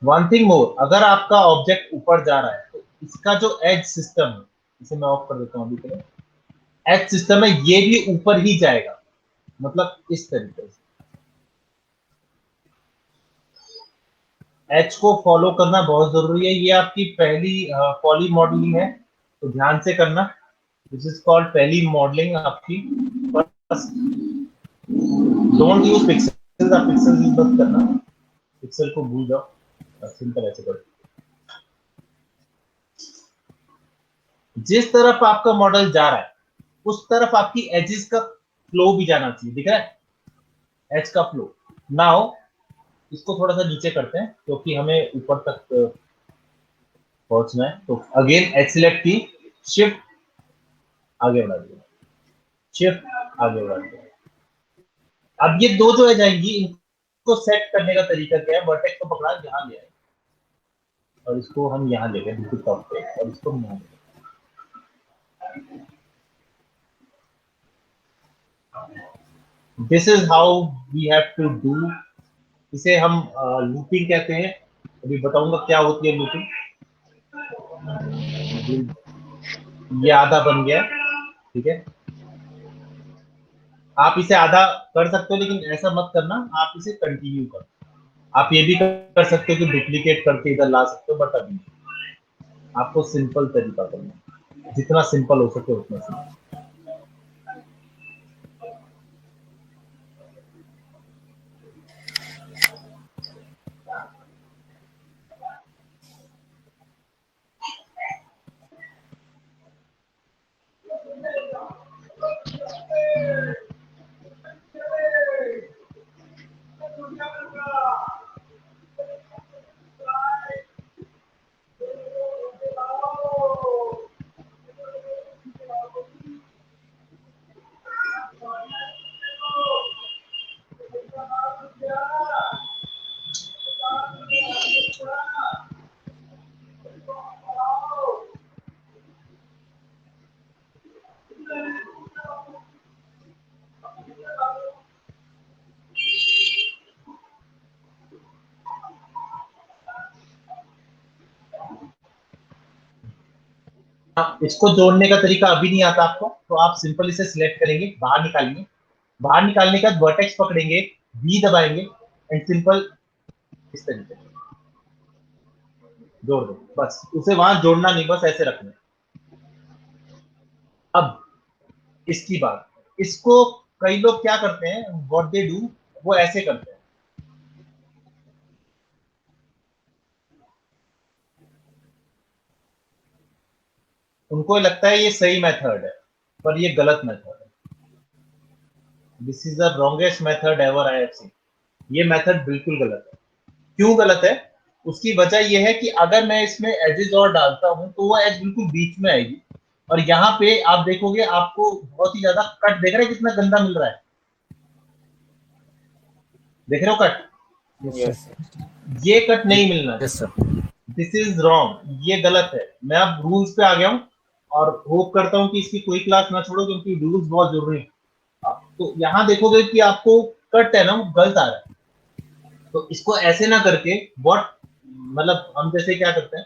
One thing more, अगर आपका ऑब्जेक्ट ऊपर जा रहा है तो इसका जो एज सिस्टम है, इसे मैं ऑफ कर देता हूँ अभी के लिए, एज सिस्टम है ये भी ऊपर ही जाएगा, मतलब इस तरीके से। एच को फॉलो करना बहुत जरूरी है, ये आपकी पहली पॉली मॉडलिंग है, तो ध्यान से करना। दिस इज कॉल्ड पहली मॉडलिंग आपकी। डोंट यूज पिक्सेल, आप पिक्सेल यूज मत करना, पिक्सेल को भूल जाओ, सिंपल ऐसे करो। जिस तरफ आपका मॉडल जा रहा है उस तरफ आपकी एजेस का फ्लो भी जाना चाहिए, दिख रहा है, एज का फ्लो। नाउ इसको थोड़ा सा नीचे करते हैं क्योंकि हमें ऊपर तक पहुंचना है। तो अगेन एज सिलेक्ट की, शिफ्ट आगे बढ़ा दिया, शिफ्ट आगे बढ़ा दिया। अब ये दो जो है जाएंगी, इनको सेट करने का तरीका क्या है, वर्टेक्स को पकड़ा यहाँ ले आए और इसको हम यहाँ ले गए बिल्कुल टॉप पे, और इसको हम यहाँ ले गए। This is how we have to do. इसे हम लूपिंग कहते हैं, अभी बताऊंगा क्या होती है लूपिंग। ये आधा बन गया, ठीक है। आप इसे आधा कर सकते हो, लेकिन ऐसा मत करना, आप इसे कंटिन्यू करो। आप ये भी कर सकते हो कि डुप्लीकेट करके इधर ला सकते हो, बट अभी आपको सिंपल तरीका करना है, जितना सिंपल हो सके उतना सिंपल। इसको जोड़ने का तरीका अभी नहीं आता आपको, तो आप सिंपल इसे सिलेक्ट करेंगे, बाहर निकालेंगे, बाहर निकालने के बाद वर्टेक्स पकड़ेंगे, बी दबाएंगे एंड सिंपल इस तरीके से जोड़ दो, बस उसे वहां जोड़ना नहीं, बस ऐसे रखना। अब इसकी बात, इसको कई लोग क्या करते हैं, व्हाट दे डू, वो ऐसे करते हैं। उनको लगता है ये सही मेथड है, पर ये गलत मेथड है। This is the wrongest method ever I have seen. ये मेथड बिल्कुल गलत है। क्यों गलत है? उसकी वजह यह है कि अगर मैं इसमें एजेस और डालता हूं तो वो एज बिल्कुल बीच में आएगी, और यहाँ पे आप देखोगे आपको बहुत ही ज्यादा कट, देख रहे हैं कितना गंदा मिल रहा है, देख रहे हो कट? यस ये कट नहीं मिलना है, yes sir. This is wrong, ये गलत है। मैं अब रूल्स पे आ गया हूं और होप करता हूं कि इसकी कोई क्लास ना छोड़ो, क्योंकि रूल्स बहुत जरूरी है। तो यहाँ देखोगे कि आपको कट है ना, वो गलत आ रहा है। तो इसको ऐसे ना करके व्हाट, मतलब हम जैसे क्या करते हैं,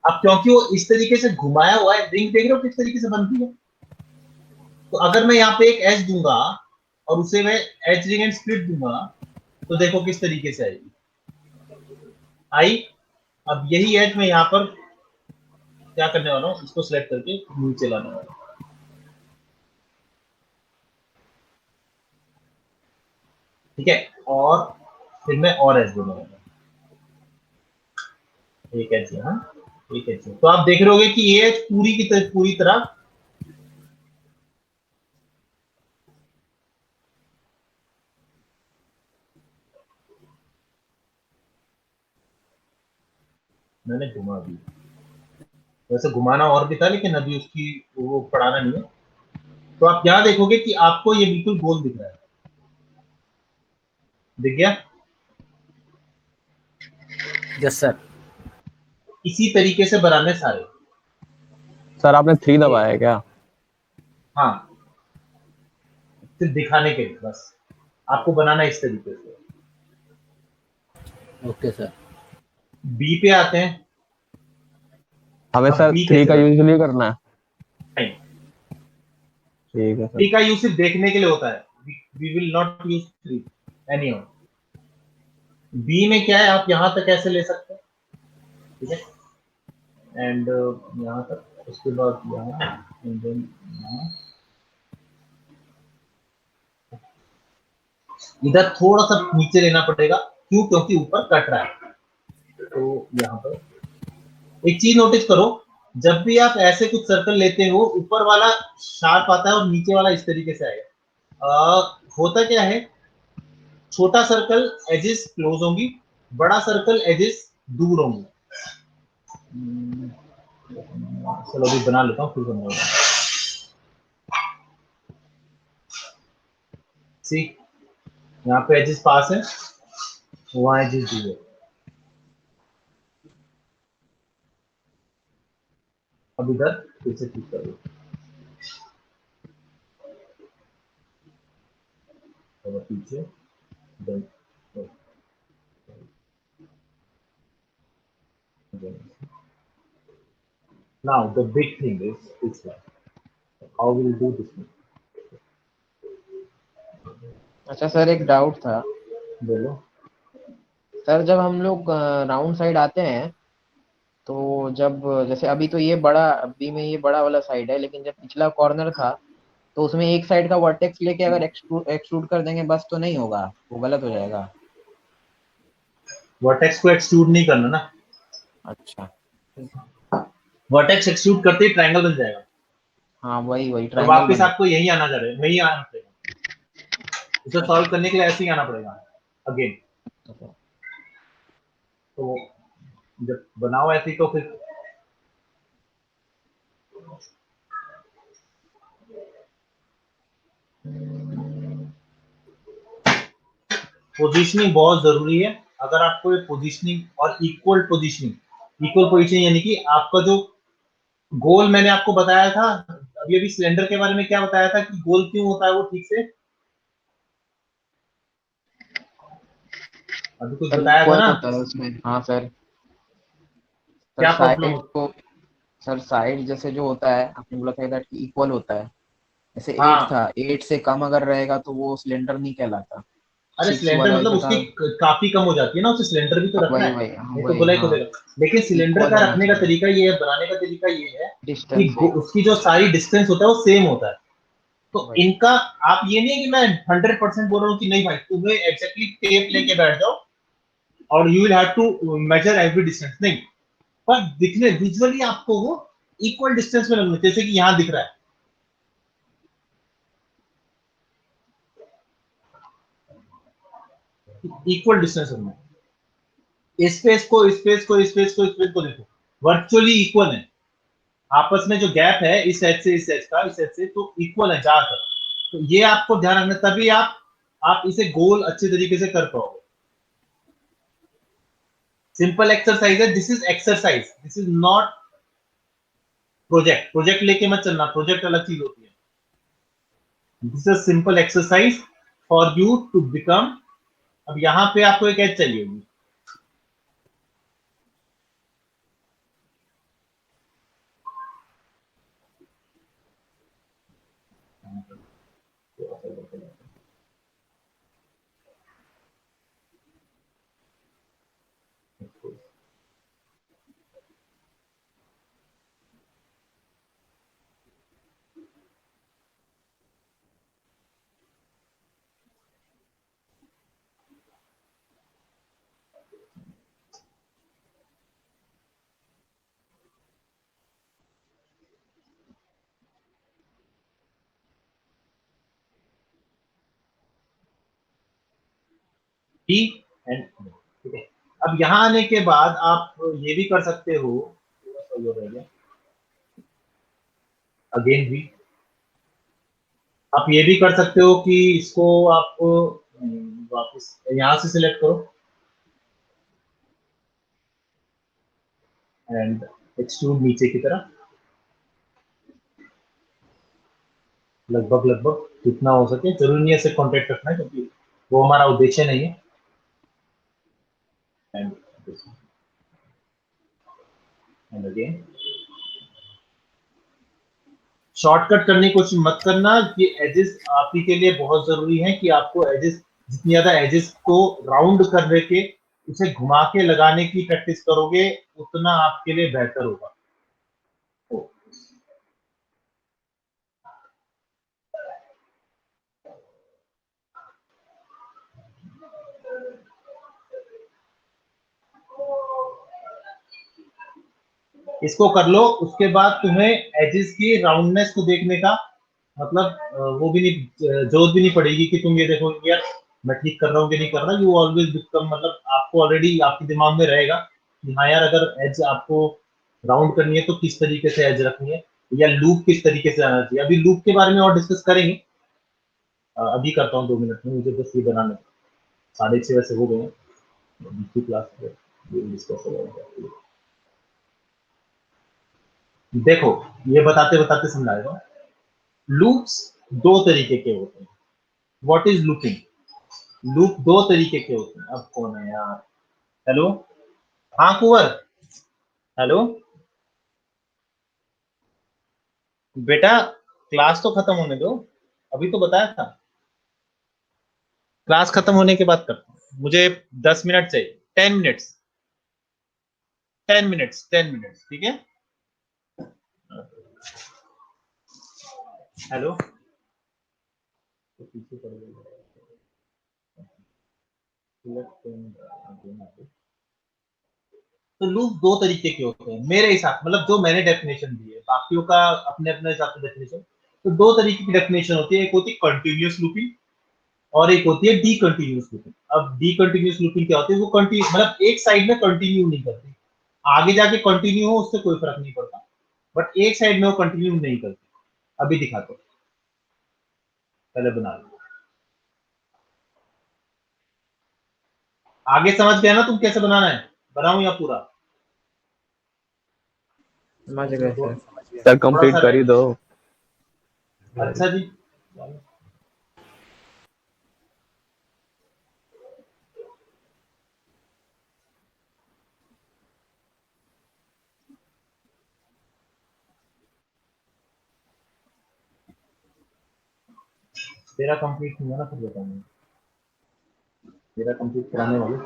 अब क्योंकि वो इस तरीके से घुमाया हुआ है, रिंग देख रहे हो किस तरीके से बनती है, तो अगर मैं यहाँ पे एक एच दूंगा और उसे मैं एच रिंग एंड स्प्लिट दूंगा, तो देखो किस तरीके से आएगी, आई। अब यही एच मैं यहाँ पर क्या करने वाला हूँ, इसको सिलेक्ट करके नीचे लाने वाला हूँ, ठीक है। और फिर मैं और एच दूंगा, एक एच यहाँ, एक एच, तो आप देख रहे होगे कि ये एच पूरी की पूरी तरह मैंने घुमा दी। वैसे घुमाना और भी था, लेकिन अभी उसकी वो पढ़ाना नहीं है। तो आप यहाँ देखोगे कि आपको ये बिल्कुल गोल दिख रहा है, दिख गया? Yes sir. इसी तरीके से बनाने सारे। सर आपने 3 ये, दबाया है क्या? हाँ, सिर्फ दिखाने के लिए बस, आपको बनाना इस तरीके से। Okay sir. बी पे आते हैं। हमें अब सर बी 3 कैसे का बनाना यूज नहीं करना है? है? ठीक है सर। बी का यूज सिर्फ देखने के लिए होता है, we will not use three anyhow. B में क्या है, आप यहां तक ऐसे ले सकते हैं, ठीक है, एंड यहाँ तक, उसके बाद यहाँ, एंड देन यहाँ, इधर थोड़ा सा नीचे लेना पड़ेगा, क्यों? क्योंकि ऊपर कट रहा है। तो यहाँ पर एक चीज नोटिस करो, जब भी आप ऐसे कुछ सर्कल लेते हो, ऊपर वाला शार्प आता है और नीचे वाला इस तरीके से आएगा। होता क्या है, छोटा सर्कल एजेस क्लोज होंगी, बड़ा सर्कल एजेस दूर होंगी। चलो अभी बना लेता हूँ, फिर बनाऊंगा। सी, यहाँ पे एजेस पास है, वहां एजेस दूर है। अब इधर फिर से ठीक कर दो, और पीछे then, then. Now the big thing is this one. How will do this one? अच्छा सर, एक डाउट था। बोलो। सर जब हम लोग राउंड साइड आते हैं, तो जब जैसे अभी तो ये बड़ा, अभी में ये बड़ा वाला साइड है, लेकिन जब पिछला कॉर्नर था तो उसमें एक साइड का वर्टेक्स लेके अगर एक्सट्रूड कर देंगे बस, तो नहीं होगा, वो गलत हो जाएगा। वर्टेक्स को एक्सट्रूड नहीं करना ना, अच्छा। वर्टेक्स एक्सट्रूड करते ही ट्रायंगल बन जाएगा, हाँ वही वही और ट्रायंगल वापस बने। आपको यही आना चाहिए, यही आना पड़ेगा, इसे सॉल्व करने के लिए ऐसे ही आना पड़ेगा अगेन। तो जब बनाओ ऐसे ही तो फिर पोजीशनिंग बहुत जरूरी है। अगर आपको ये पोजीशनिंग और इक्वल पोजीशन यानी कि आपका जो गोल मैंने आपको बताया था अभी अभी सिलेंडर के बारे में, क्या बताया था कि गोल क्यों होता है वो ठीक से अभी कुछ सर बताया था इक्वल ना, होता है उसमें, हाँ सर। सर क्या प्रॉब्लम साइड हो। को, सर साइड जैसे जो होता है, आपने बोला था कि इक्वल होता है। जैसे 8 हाँ, था, 8 से कम अगर रहेगा तो वो सिलेंडर नहीं कहलाता। अरे 6 सिलेंडर वाला मतलब जो था, उसकी काफी कम हो जाती है ना, उसे सिलेंडर भी तो रखना वही है, वही, हाँ नहीं तो वही, गोलाई हाँ। खोलेगा। लेकिन सिलेंडर इक्वल का होना रखने का चाहिए, तरीका ये है, बनाने का तरीका ये है कि डिस्टेंस से। उसकी जो सारी डिस्टेंस होता है वो सेम होता है। तो वही इनका आप ये नहीं है कि मैं 100% बोल रहा हूँ कि नहीं भाई तुम्हें एग्जैक्टली टेप लेके बैठ जाओ और you will have to measure every distance, नहीं, पर दिखने विजुअली आपको वो इक्वल डिस्टेंस में लगना, जैसे कि यहां दिख रहा है इक्वल डिस्टेंस में, स्पेस को देखो, वर्चुअली इक्वल है, आपस में जो गैप है इस एज से इस एज का, इस एज से तो इक्वल है ज्यादातर। तो ये आपको ध्यान रखना, तभी आप इसे गोल अच्छे तरीके से कर पाओगे। सिंपल एक्सरसाइज है, this is exercise, this is not project. Project लेके मत चलना, प्रोजेक्ट अलग चीज होती है। This is simple exercise for you to become. अब यहां पे आपको एक एज चाहिए होगी, डी एंड, ठीक है। अब यहां आने के बाद आप ये भी कर सकते हो, अगेन भी आप ये भी कर सकते हो कि इसको आप वापस यहां से सिलेक्ट करो एंड एक्सट्रूड नीचे की तरफ, लगभग लगभग जितना हो सके, जरूरी नहीं है से कॉन्टेक्ट रखना है क्योंकि वो हमारा उद्देश्य नहीं है। एंड अगेन शॉर्टकट करने की कोशिश मत करना, कि एजेस आप ही के लिए बहुत जरूरी है, कि आपको एजेस, जितनी ज्यादा एजेस को राउंड करने के, उसे घुमा के लगाने की प्रैक्टिस करोगे उतना आपके लिए बेहतर होगा। इसको कर लो, उसके बाद तुम्हें एजेस की राउंडनेस को देखने का मतलब वो भी नहीं, जरूरत भी नहीं पड़ेगी कि तुम ये देखो कि यार मैं ठीक कर रहा हूँ कि नहीं कर रहा, यू ऑलवेज बिकम, मतलब आपको ऑलरेडी आपके दिमाग में रहेगा कि हाँ यार अगर एज आपको राउंड करनी है तो किस तरीके से एज रखनी है, या लूप किस तरीके से आना चाहिए। अभी लूप के बारे में और डिस्कस करेंगे, अभी करता हूँ 2 मिनट में, मुझे बस ये बनाना है। 6:30 वैसे हो गए हैं, दूसरी क्लास में डिस्कस हो। देखो ये बताते बताते समझाएगा, लूप्स दो तरीके के होते हैं। What is looping? लूप दो तरीके के होते हैं। अब कौन है यार? हेलो, हाँ कुंवर, हेलो बेटा, क्लास तो खत्म होने दो, अभी तो बताया था। क्लास खत्म होने के बाद करता हूँ, मुझे 10 मिनट चाहिए, 10 मिनट्स, 10 मिनट्स, 10 मिनट्स, ठीक है। हेलो, तो लूप दो तरीके के होते हैं मेरे हिसाब, मतलब जो मैंने डेफिनेशन दी है, बाकियों का अपने अपने हिसाब से डेफिनेशन। तो दो तरीके की डेफिनेशन होती है, एक होती है कंटिन्यूअस लूपिंग और एक होती है डी कंटिन्यूअस लूपिंग। अब डी कंटिन्यूअस लूपिंग क्या होती है, वो कंटिन्यू मतलब एक साइड में कंटिन्यू नहीं करती, आगे जाके कंटिन्यू हो उससे कोई फर्क नहीं पड़ता, बट एक साइड में वो कंटिन्यू नहीं करती। अभी दिखाता हूँ, पहले बना लो। आगे समझ गया ना तुम कैसे बनाना है, बनाऊं या पूरा? समझ गए सर। सर थोड़ा कंप्लीट सा कर ही दो। अच्छा जी। तेरा कंप्लीट हुआ ना, फिर बताऊंगा। तेरा कंप्लीट कराने वाले।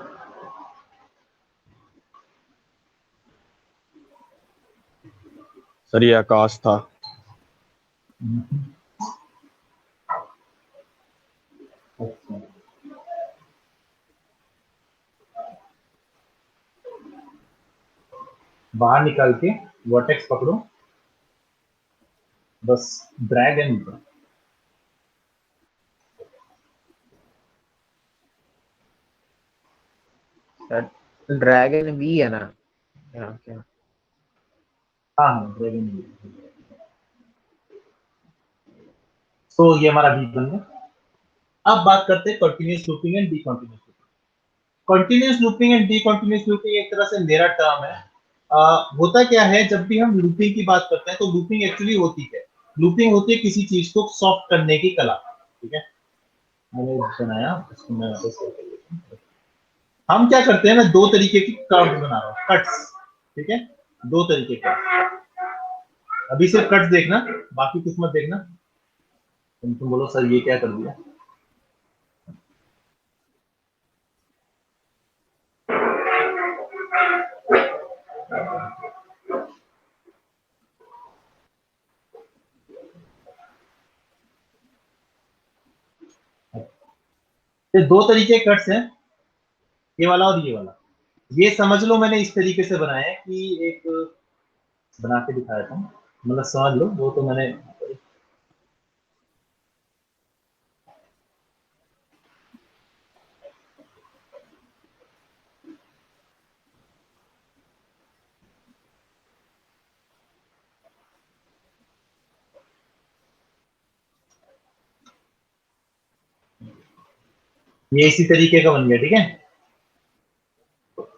सर ये आकाश था। अच्छा, बाहर निकाल के वर्टेक्स पकड़ो, बस ड्रैग एंड ड्रॉप। सर ड्रैगन वी है ना यहाँ क्या? हाँ हाँ, ड्रैग एंड ड्रॉप। तो ये हमारा बी बन गया। अब बात करते हैं continuous looping and discontinuous looping. Continuous looping and discontinuous looping एक तरह से मेरा टर्म है। होता क्या है, जब भी हम लूपिंग की बात करते हैं तो लूपिंग एक्चुअली होती है, लूपिंग होती है किसी चीज को सॉफ्ट करने की कला, ठीक है। मैंने बनाया उसको, मैं वापस कर देता हूं। हम क्या करते हैं, मैं दो तरीके की कर्व बना रहा हूँ, कट्स, ठीक है, दो तरीके के। अभी सिर्फ कट्स देखना, बाकी कुछ मत देखना। तुम बोलो सर ये क्या कर दिया। ये दो तरीके के कट्स हैं, ये वाला और ये वाला। ये समझ लो मैंने इस तरीके से बनाया है कि एक बना के दिखाया था, मतलब समझ लो, वो तो मैंने। ये इसी तरीके का बन गया, ठीक है।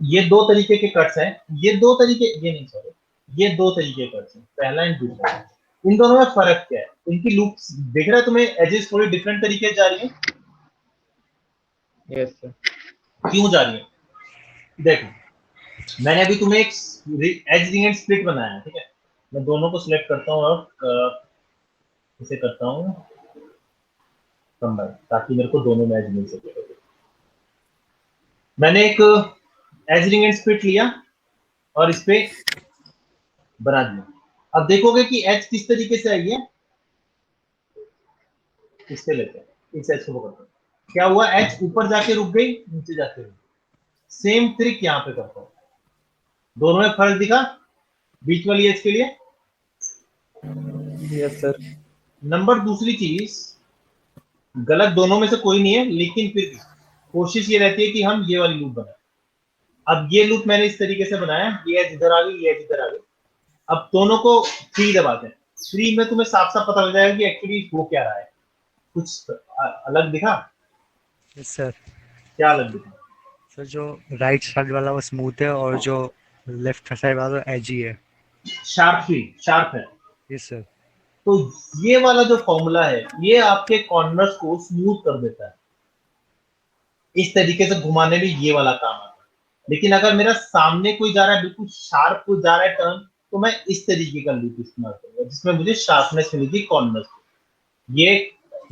ये दो तरीके के कट्स हैं, ये दो तरीके, ये नहीं सॉरी, ये दो तरीके के कट्स हैं, पहला एंड दूसरा। इन दोनों में फर्क क्या है, इनकी लूप्स देख रहा है तुम्हें, एजेस थोड़ी डिफरेंट तरीके से जा रही है। Yes sir. क्यों जा रही है देखो, मैंने अभी तुम्हें एक एज रिंग एंड स्प्लिट बनाया है, ठीक है। मैं दोनों को सिलेक्ट करता हूँ और इसे करता हूँ कंबाइन, ताकि मेरे को दोनों में एज मिल सके। मैंने एक एज रिंग एंड स्प्लिट लिया और इस पे बना दिया। अब देखोगे कि एज किस तरीके से आई है, इससे लेते हैं, इस एज को पकड़ते हैं, क्या हुआ, एच ऊपर जाके रुक गई, नीचे जाके रुक गई। सेम ट्रिक यहाँ पे करता हूँ, दोनों में फर्क दिखा बीच वाली एज के लिए। Yes sir. नंबर दूसरी चीज, गलत दोनों में से कोई नहीं है, लेकिन फिर भी कोशिश ये रहती है कि हम ये वाली लूप बनाए। अब ये लूप मैंने इस तरीके से बनाया, ये एज इधर आ गई, ये एज इधर आ गई। अब दोनों को 3 दबाते हैं, 3 में तुम्हें साफ साफ पता लग जाएगा कि एक्चुअली हो क्या रहा है। कुछ अलग दिखा? Yes sir. क्या अलग दिखा? सर जो राइट साइड वाला वो स्मूथ है और जो लेफ्ट साइड वाला वो एजी है। शार्प है। Yes sir. तो ये वाला जो फॉर्मूला है, ये आपके कॉर्नर्स को स्मूथ कर देता है, इस तरीके से घुमाने में ये वाला काम आता है। लेकिन अगर मेरा सामने कोई जा रहा है, बिल्कुल शार्प कोई जा रहा है टर्न, तो मैं इस तरीके का लूप इस्तेमाल करूंगा, जिसमें मुझे शार्पनेस मिलेगी कॉर्नर्स। ये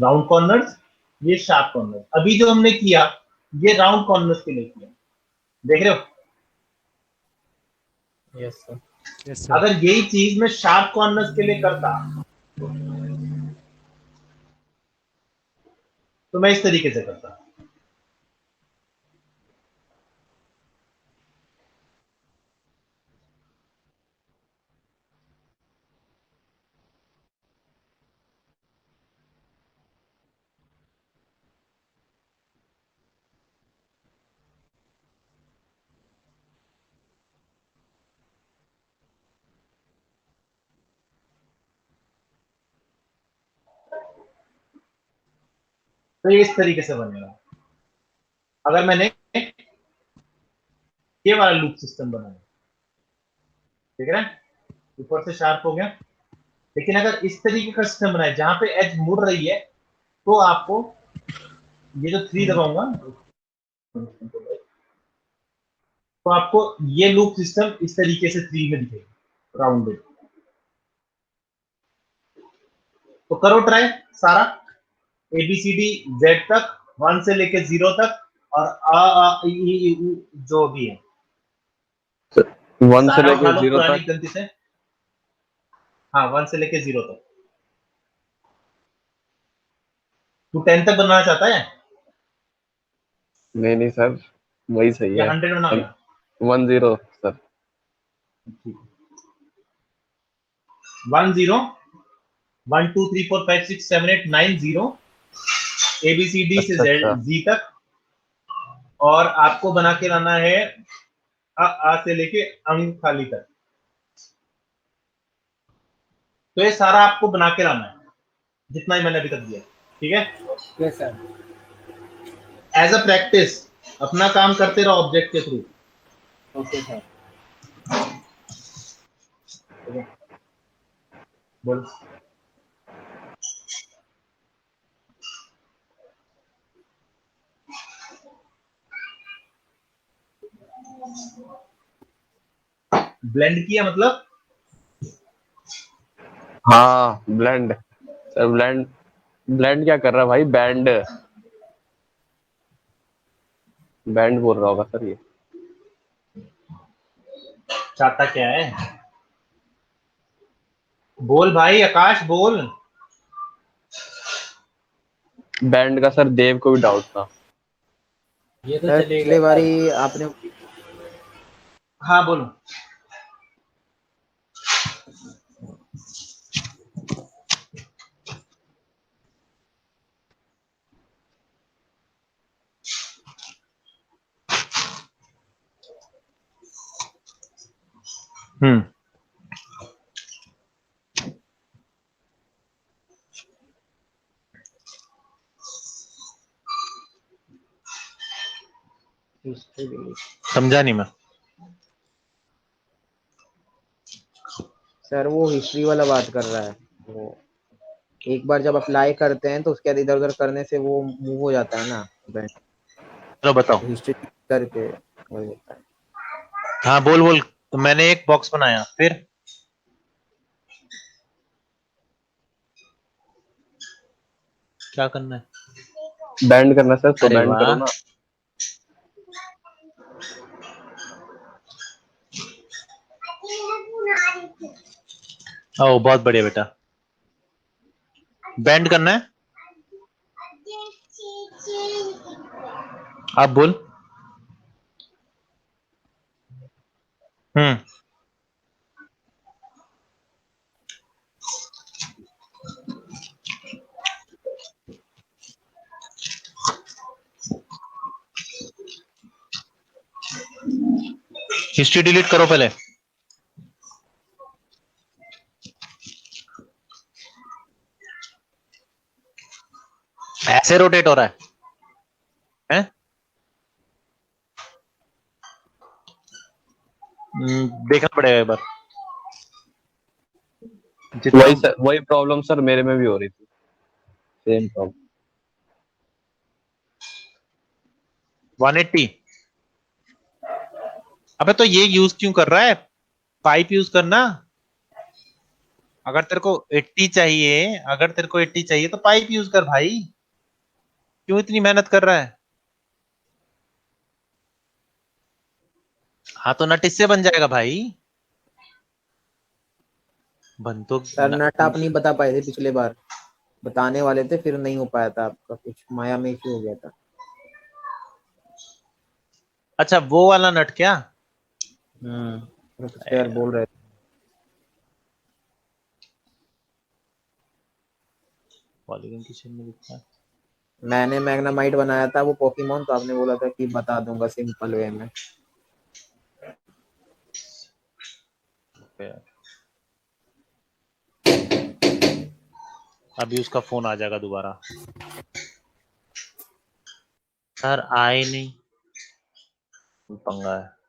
राउंड कॉर्नर्स, ये शार्प कॉर्नर। अभी जो हमने किया ये राउंड कॉर्नर्स के लिए किया, देख रहे हो? Yes sir. Yes sir. अगर यही चीज मैं शार्प कॉर्नर्स के लिए करता तो मैं इस तरीके से करता। तो ये इस तरीके से बनेगा। अगर मैंने ये वाला लूप सिस्टम बनाया, ठीक है ना, ऊपर से शार्प हो गया। लेकिन अगर इस तरीके का सिस्टम बनाए जहां पे एज मुड़ रही है, तो आपको ये जो 3 दबाऊंगा तो आपको ये लूप सिस्टम इस तरीके से 3 में दिखेगा, राउंडेड। तो करो ट्राई सारा, ABCD Z तक, 1 से लेके 0 तक, और आ ई ई उ जो भी है 1 से सारा उठा लेके लो 0 पुरानी तक। गलती से। हाँ, 1 से लेके 0 तक। तू 10 तक बनवाना चाहता है नहीं नहीं सर, वही सही या है। 100 बनाएगा? 10 सर। 1 0 1 2 3 4 5 6 7 8 9 0 ABCD से अच्छा अच्छा। Z तक। और आपको बना के लाना है आ से लेके अंग खाली तक। तो ये सारा आपको बना के लाना है, जितना ही मैंने अभी तक दिया, ठीक है? Yes sir. As a practice अपना काम करते रहो ऑब्जेक्ट के थ्रू। Okay sir. बोल। ब्लेंड किया मतलब? हाँ ब्लेंड सर, ब्लेंड। ब्लेंड क्या कर रहा है भाई? बैंड, बैंड बोल रहा होगा सर ये। चाहता क्या है? बोल भाई आकाश, बोल। बैंड का सर देव को भी डाउट था। ये तो सर चलेगा पिछले सर। बारी आपने हाँ बोलो। समझा नहीं मैं। सर वो हिस्ट्री वाला बात कर रहा है। वो एक बार जब अप्लाई करते हैं तो उसके बाद इधर उधर करने से वो मूव हो जाता है ना बैंड। चलो बताओ। हिस्ट्री करके वही होता है। हाँ बोल बोल। तो मैंने एक बॉक्स बनाया, फिर क्या करना है? बैंड करना सर, तो अरे बैंड करो वाह, ना। ओ बहुत बढ़िया बेटा। बैंड करना है, आप बोल। हम्म। हिस्ट्री डिलीट करो पहले। ऐसे रोटेट हो रहा है, हैं? देखना पड़ेगा एक बार जितना। वही सर, वही प्रॉब्लम सर मेरे में भी हो रही थी, सेम प्रॉब्लम। 180। अबे तो ये यूज क्यों कर रहा है? पाइप यूज करना। अगर तेरे को 80 चाहिए, अगर तेरे को 80 चाहिए तो पाइप यूज कर भाई। क्यों इतनी मेहनत कर रहा है? हाँ तो नट इससे बन जाएगा भाई। बन तो सर नट आप नहीं बता पाए थे पिछले बार, बताने वाले थे फिर नहीं हो पाया था, आपका कुछ माया में इश्यू हो गया था। अच्छा वो वाला नट क्या? तो पिछले बार बोल रहे थे। पॉलीगन की शेप में दिखता है। मैंने मैग्नामाइट बनाया था वो पोकेमोन, तो आपने बोला था कि बता दूंगा सिंपल वे में। Okay. अभी उसका फोन आ जाएगा दोबारा। सर आए नहीं, पंगा है।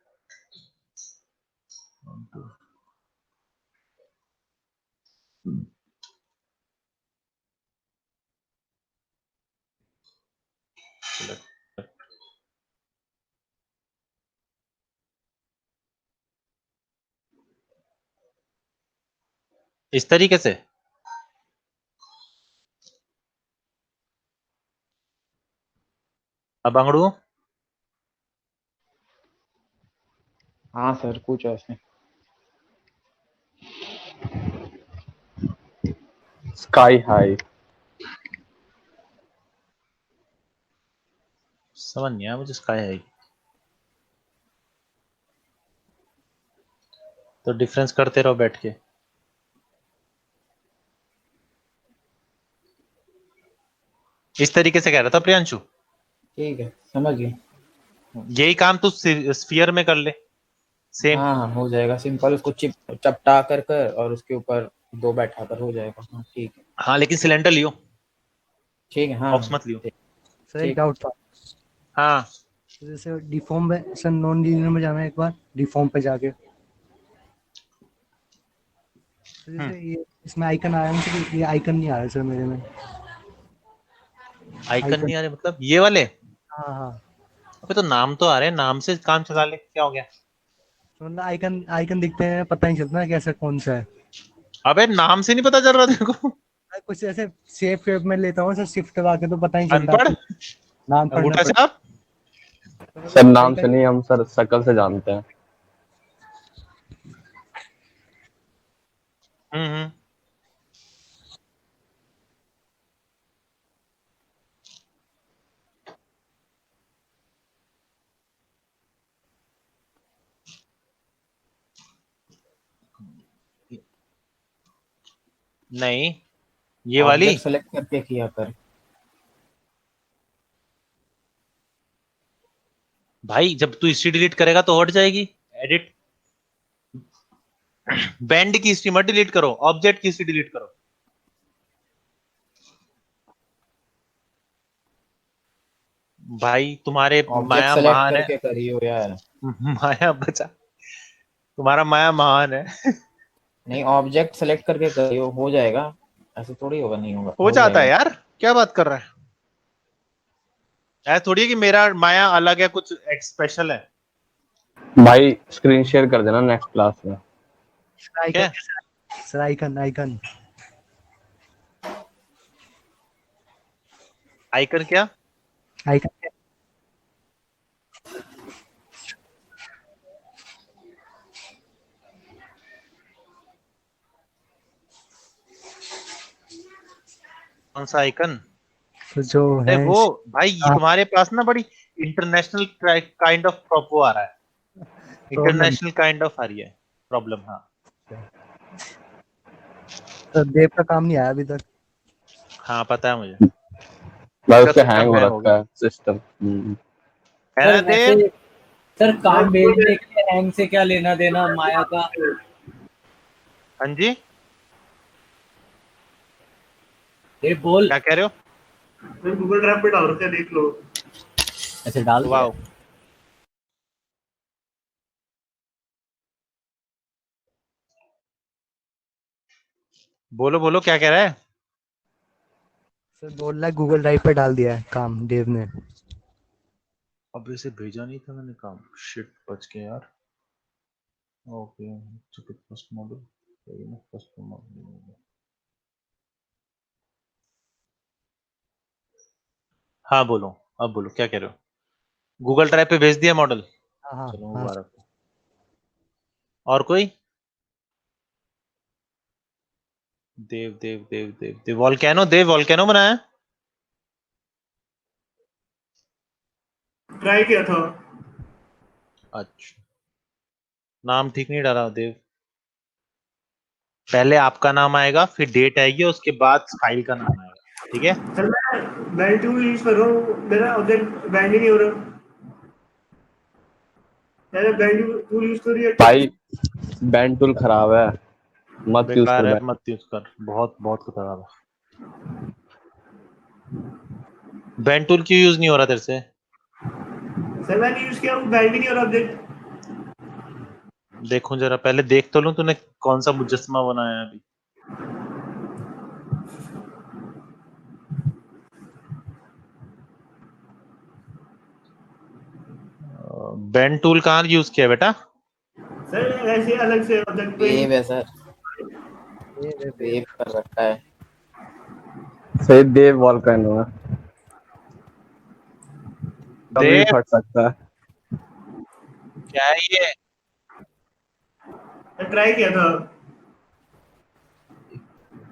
इस तरीके से अब अंगड़ू। हाँ सर कुछ ऐसे। Sky high. समझ नहीं आया मुझे इसका है। तो डिफरेंस करते रहो बैठ के। इस तरीके से कह रहा था प्रियांशु। ठीक है समझ गए। यही काम तू स्फीयर में कर ले, सेम। हाँ हाँ हो जाएगा, सिंपल उसको चपटा कर और उसके ऊपर दो बैठा कर हो जाएगा। हाँ ठीक है। हाँ लेकिन सिलेंडर लियो, ठीक है हाँ बॉक्स हाँ, मत लियो। सर एक ठीक। डाउट था। हाँ तो जैसे डिफॉर्म में सर नॉन लीनियर में जाना है, एक बार डिफॉर्म पे जाके तो जैसे ये इसमें आइकन आया मुझे, ये आइकन नहीं आ रहा सर मेरे में। आइकन आइकन, नहीं आ रहे मतलब ये वाले? हाँ हाँ। अबे तो नाम तो आ रहे हैं, नाम से काम चला ले, क्या हो गया? तो मतलब आइकन आइकन दिखते हैं, पता नहीं चलता ना कैसा कौन सा है। अबे नाम से नहीं पता चल रहा तेरे को? कुछ ऐसे शेप वेप में लेता हूँ सर, शिफ्ट दबा के तो पता नहीं चलता अनपढ़, कि नाम पढ़ना अंगूठा पड़ता छाप। है। तो सर मतलब कई नाम से कई नहीं, हम सर शक्ल से जानते हैं। हम्म। नहीं ये वाली। ऑब्जेक्ट सेलेक्ट करके किया कर। भाई जब तू हिस्ट्री डिलीट करेगा तो हट जाएगी। एडिट, बैंड की हिस्ट्री मत डिलीट करो, ऑब्जेक्ट की हिस्ट्री डिलीट करो। भाई तुम्हारे ऑब्जेक्ट माया सेलेक्ट महान है। करके करियो यार। माया बचा, तुम्हारा माया महान है। नहीं ऑब्जेक्ट सेलेक्ट करके करियो, हो जाएगा। ऐसे थोड़ी होगा, नहीं होगा, हो हो जाता है जाएगा। यार, क्या बात कर रहा है? ऐसा थोड़ी है कि मेरा माया अलग है, कुछ स्पेशल है। भाई स्क्रीन शेयर कर देना नेक्स्ट क्लास में। आइकन, क्या सर आइकन आइकन आइकन क्या? आइकन। कौन सा आइकन? तो जो अरे है वो भाई ये हाँ, तुम्हारे पास ना बड़ी इंटरनेशनल काइंड ऑफ वो आ रहा है। प्रॉब्लम। इंटरनेशनल काइंड ऑफ आ रही है प्रॉब्लम। हाँ सर देव का काम नहीं आया अभी तक। हाँ पता है मुझे, भाई इसका उससे सिस्टम हैंग हो हैंग हो रखा गया है सिस्टम। है सर ना वैसे, देव? सर काम भेजने के लिए हैंग से क्या लेना देना माया का। हाँ जी, ये बोल। क्या कह रहे हो? गूगल ड्राइव पे डाल रखे हैं, देख लो। ऐसे डाल दिया। वाह, बोलो बोलो क्या कह रहा है? सर बोल रहा है गूगल ड्राइव पे डाल दिया है काम देव ने। अब इसे भेजा नहीं था मैंने काम, शिट बच गया यार। ओके चुप, फर्स्ट मॉडल, फर्स्ट मॉडल। हाँ बोलो, अब बोलो क्या कह रहे हो? गूगल ड्राइव पे भेज दिया मॉडल? हाँ हाँ चलो हाँ मुबारक हो। और कोई? देव देव देव देव देव वॉल्केनो, देव वॉल्केनो बनाया? ट्राई किया था। अच्छा, नाम ठीक नहीं डाला देव। पहले आपका नाम आएगा, फिर डेट आएगी, उसके बाद फाइल का नाम आएगा, ठीक है? सर मैं बैंड टूल यूज कर रहा हूँ, मेरा ऑब्जेक्ट बैंड ही नहीं हो रहा। मैंने बैंड टूल यूज करी है। भाई बैंड टूल खराब है, मत यूज बेकार कर है, बैंड। मत यूज कर, बहुत बहुत खतरनाक है। बैंड टूल क्यों यूज नहीं हो रहा तेरे से? सर मैंने यूज किया, वो बैंड ही नहीं हो रहा ऑब्जेक्ट। देखूं जरा, पहले देख तो लूं तूने कौन सा मुजस्समा बनाया है अभी। बैंड टूल कहाँ यूज किया बेटा? सर ऐसे अलग से ऑब्जेक्ट पे वेव है सर, ये वेव कर रखा है। सही देव वॉल्केनो है, कभी भी देव फट सकता है। क्या है ये? ट्राई किया था।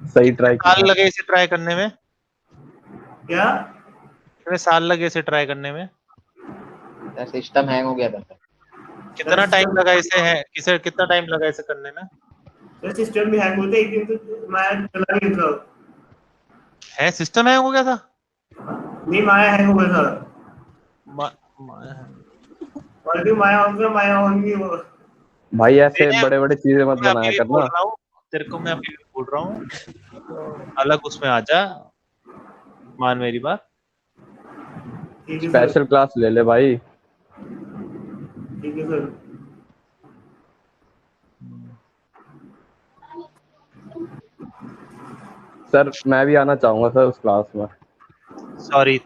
सही कितने ट्राई साल किया। लगे इसे ट्राई करने में? क्या? कितने साल लगे इसे ट्राई करने में? सर सिस्टम हैंग हो गया था सर। कितना टाइम लगा इसे है, किसे कितना टाइम लगा इसे करने में? सर सिस्टम भी हैंग होते, एक दिन तो माया चला नहीं था। है सिस्टम हैंग हो गया था? नहीं, माया हैंग हो गया था। मा, मा, और भी माया होगा, माया ऑन नहीं हुआ। भाई ऐसे देव, बड़े बड़े चीजें मत मैं अभी बनाया भी बोल करना। रहा हूँ, तेरे को मैं अभी भी बोल रहा हूँ, तो अलग उसमें आ जा, मान मेरी बात। ठीक है सर। स्पेशल क्लास ले ले भाई। ठीक है सर। सर मैं भी आना चाहूंगा सर उस क्लास में। सॉरी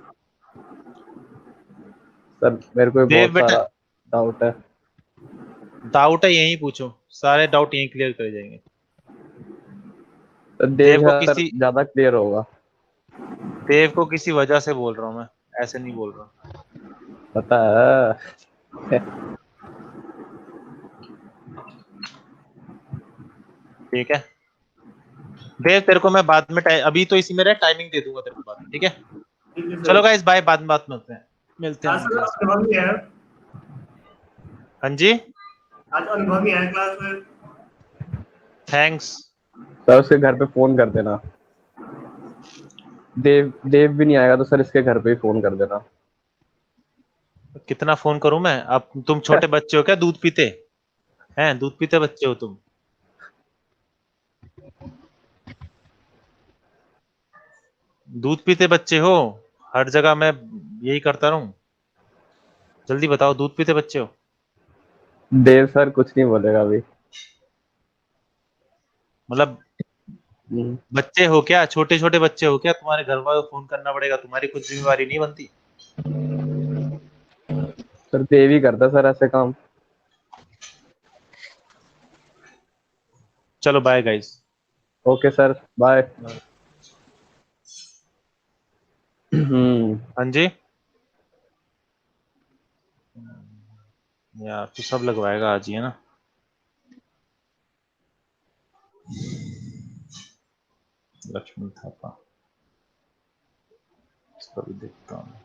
सर मेरे को भी देव बहुत बेटा, सारा डाउट है। डाउट है यही पूछो, सारे डाउट यही क्लियर कर जाएंगे। तो देव देव को है सर किसी ज्यादा क्लियर होगा। देव को किसी वजह से बोल रहा हूँ मैं, ऐसे नहीं बोल रहा। पता है। ठीक है देव, तेरे को मैं बाद में अभी तो इसी में रह, टाइमिंग दे दूंगा तेरे को बाद में, ठीक है? ठीक है चलो सर। गाइस बाय, बाद में बात मिलते हैं, मिलते हैं आज हम सर क्लास में। अनुभव नहीं है। हाँ जी, आज अनुभव नहीं है क्लास में। थैंक्स। सर उसके घर पे फोन कर देना। देव देव भी नहीं आएगा तो सर इसके घर पे ही फोन कर देना। कितना फोन करूं मैं? अब तुम छोटे बच्चे हो क्या, दूध पीते हैं? दूध पीते बच्चे हो तुम? दूध पीते बच्चे हो? हर जगह मैं यही करता रहूं? जल्दी बताओ, दूध पीते बच्चे हो? देव सर कुछ नहीं बोलेगा अभी। मतलब हम्म, बच्चे हो क्या, छोटे छोटे बच्चे हो क्या? तुम्हारे घर वालों को फोन करना पड़ेगा, तुम्हारी कुछ जिम्मेवारी नहीं बनती? सर देव ही करता सर ऐसे काम। चलो bye guys. Okay sir bye. Hmm. हाँ जी, यार तो सब लगवाएगा आज ही, है ना? लक्ष्मी थापा, इसको भी देखता हूँ।